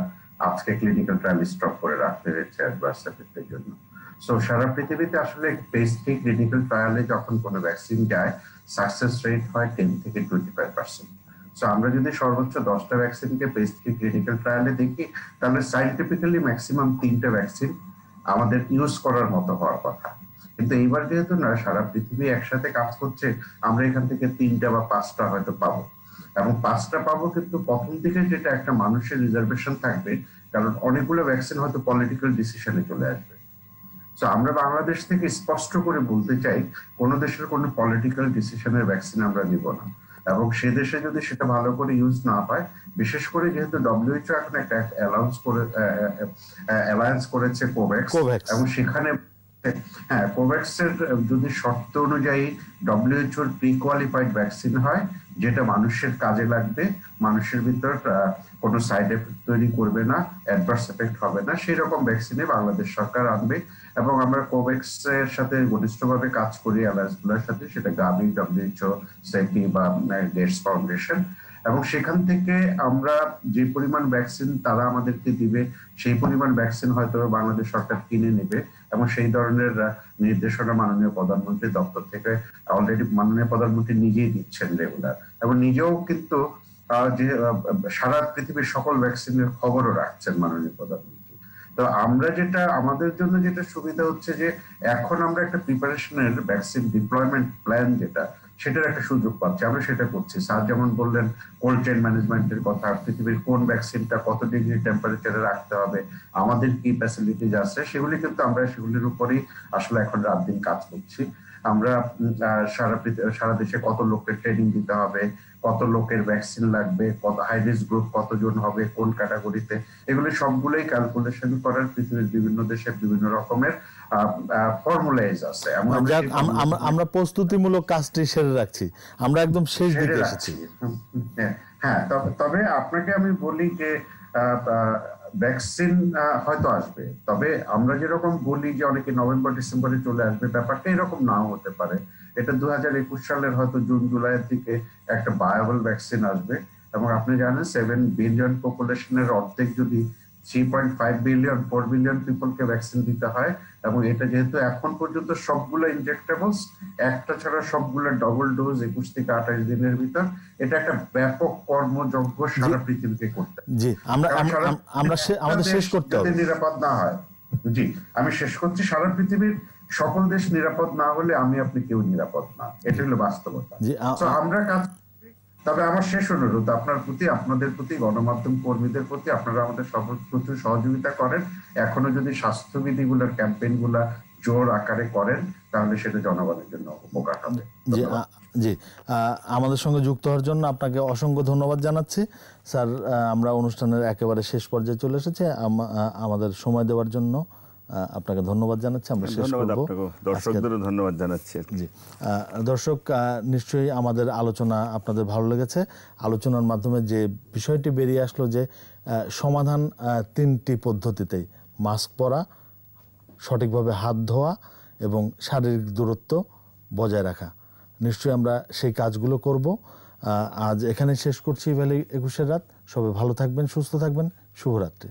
আজকে ক্লিনিক্যাল ট্রায়াল স্টপ করে রাখতে হয়েছে অ্যাডভার্স এফেক্টের জন্য। সো সারা পৃথিবীতে আসলে ফেজ 3 ক্লিনিক্যাল ট্রায়ালে যখন কোনো ভ্যাকসিন যায়, সাকসেস রেট হয় 10 থেকে 25%। সো আমরা যদি সর্বোচ্চ 10টা ভ্যাকসিনকে ফেজ 3 ক্লিনিক্যাল ট্রায়ালে দেখি, তাহলে সাইন্টিফিক্যালি ম্যাক্সিমাম 3টা ভ্যাকসিন আমাদের ইউজ করার মতো হওয়ার কথা। কিন্তু এইবার যেহেতু না সারা পৃথিবী একসাথে কাজ করছে, আমরা এখান থেকে 3টা বা 5টা হয়তো পাবো, এবং 5টা পাবো, কিন্তু প্রথম দিকে যেটা একটা মানুষের রিজার্ভেশন থাকবে, কারণ অনেকগুলো ভ্যাকসিন হয়তো পলিটিক্যাল ডিসিশনে চলে আসবে। তো আমরা বাংলাদেশ থেকে স্পষ্ট করে বলতে চাই, কোন দেশের কোনো পলিটিক্যাল ডিসিশনের ভ্যাকসিন আমরা নিব না, এবং সে দেশে যদি সেটা ভালো করে ইউজ না হয়, বিশেষ করে যেহেতু WHO এখন একটা অ্যালায়েন্স করেছে কোভ্যাক্স, এবং সেখানে কোভ্যাক্স এর যদি শর্ত অনুযায়ী WHO এর প্রি কোয়ালিফাইড ভ্যাকসিন হয়, যেটা মানুষের কাজে লাগবে, মানুষের ভিতর কোনো সাইড এফেক্ট তৈরি করবে না, অ্যাডভার্স এফেক্ট হবে না, সেই রকম ভ্যাকসিনে বাংলাদেশ সরকার আনবে। এবং আমরা কোভ্যাক্স এর সাথে ঘনিষ্ঠভাবে কাজ করি অ্যালায়েন্স গুলোর সাথে, সেটা গাভি, WHO, সেপি বা গেটস ফাউন্ডেশন। এবং সেখান থেকে আমরা যে পরিমাণ ভ্যাকসিন তারা আমাদেরকে দিবে সেই পরিমাণ ভ্যাকসিন হয়তো বাংলাদেশ সরকার কিনে নেবে, এবং সেই ধরনের নির্দেশনা মাননীয় প্রধানমন্ত্রী দপ্তর থেকে অলরেডি মাননীয় প্রধানমন্ত্রী নিজেই দিচ্ছেন রেগুলার, এবং নিজেও কিন্তু যে সারা পৃথিবীর সকল ভ্যাকসিনের খবরও রাখছেন মাননীয় প্রধানমন্ত্রী। তো আমরা যেটা আমাদের জন্য যেটা সুবিধা হচ্ছে যে এখন আমরা একটা প্রিপারেশনের ভ্যাকসিন ডিপ্লয়মেন্ট প্ল্যান যেটা সেটার একটা সুযোগ পাচ্ছি, আমরা সেটা করছি। স্যার যেমন বললেন কোল্ড চেইন ম্যানেজমেন্টের কথা, পৃথিবীর কোন ভ্যাকসিনটা কত ডিগ্রি টেম্পারেচারে রাখতে হবে, আমাদের কি ফ্যাসিলিটিজ আছে, সেগুলি কিন্তু আমরা সেগুলির উপরেই আসলে এখন রাত দিন কাজ করছি। আমরা সারা দেশে কত লোকের ট্রেনিং দিতে হবে, কত লোকের ভ্যাকসিন লাগবে, কত হাই রিস্ক গ্রুপ কতজন হবে কোন ক্যাটাগরিতে, এগুলি সবগুলোই ক্যালকুলেশন করার পৃথিবীর বিভিন্ন দেশের বিভিন্ন রকমের ফর্মুলাইজ আছে। আমরা প্রস্তুতিমূলক কাজটি সেরে রাখছি, আমরা একদম শেষ দিকে এসেছি। হ্যাঁ, তবে আপনাকে আমি বলি যে ভ্যাকসিন হয়তো আসবে, তবে আমরা যেরকম বলি যে অনেকে নভেম্বর ডিসেম্বরে চলে আসবে, ব্যাপারটা এরকম নাও হতে পারে। এটা 2021 সালের হয়তো জুন জুলাইয়ের দিকে একটা ভায়াবল ভ্যাকসিন আসবে, এবং আপনি জানেন 7 বিলিয়ন পপুলেশনের অর্ধেক যদি 3.5 বিলিয়ন 4 বিলিয়ন পিপলকে ভ্যাকসিন দিতে হয়, এবং এটা যেহেতু এখন পর্যন্ত সবগুলো ইনজেক্টেবলস, একটা ছাড়া সবগুলো ডবল ডোজ 21 থেকে 28 দিনের ভিতর, এটা একটা ব্যাপক কর্মযজ্ঞ সারা পৃথিবীতে করতে। জি, আমরা আমাদের শেষ করতে হবে, নিরাপদ না হয়। জি, আমি শেষ করছি। সারা পৃথিবীর সকল দেশ নিরাপদ না হলে আমি আপনি কেউ নিরাপদ না, এটা হলো বাস্তবতা। আমরা কাজ, তবে আমার শেষ অনুরোধ আপনার প্রতি, আপনাদের প্রতি, গণমাধ্যম কর্মীদের প্রতি, আপনারা আমাদের প্রচুর সহযোগিতা করেন। এখনো যদি স্বাস্থ্যবিধি গুলার ক্যাম্পেইন গুলা জোর আকারে করেন তাহলে সেটা জনগণের জন্য উপকার হবে। জি, আমাদের সঙ্গে যুক্ত হওয়ার জন্য আপনাকে অসংখ্য ধন্যবাদ জানাচ্ছি স্যার। আমরা অনুষ্ঠানের একেবারে শেষ পর্যায়ে চলে এসেছি, আমাদের সময় দেওয়ার জন্য আপনাকে ধন্যবাদ জানাচ্ছি। আমরা শেষ করব, দর্শকদেরও ধন্যবাদ জানাচ্ছি। জি, দর্শক, নিশ্চয়ই আমাদের আলোচনা আপনাদের ভালো লেগেছে। আলোচনার মাধ্যমে যে বিষয়টি বেরিয়ে আসলো যে সমাধান 3টি পদ্ধতিতেই: মাস্ক পরা, সঠিকভাবে হাত ধোয়া এবং শারীরিক দূরত্ব বজায় রাখা। নিশ্চয়ই আমরা সেই কাজগুলো করব। আজ এখানে শেষ করছি ভ্যালি 21-এর রাত। সবাই ভালো থাকবেন, সুস্থ থাকবেন। শুভরাত্রি।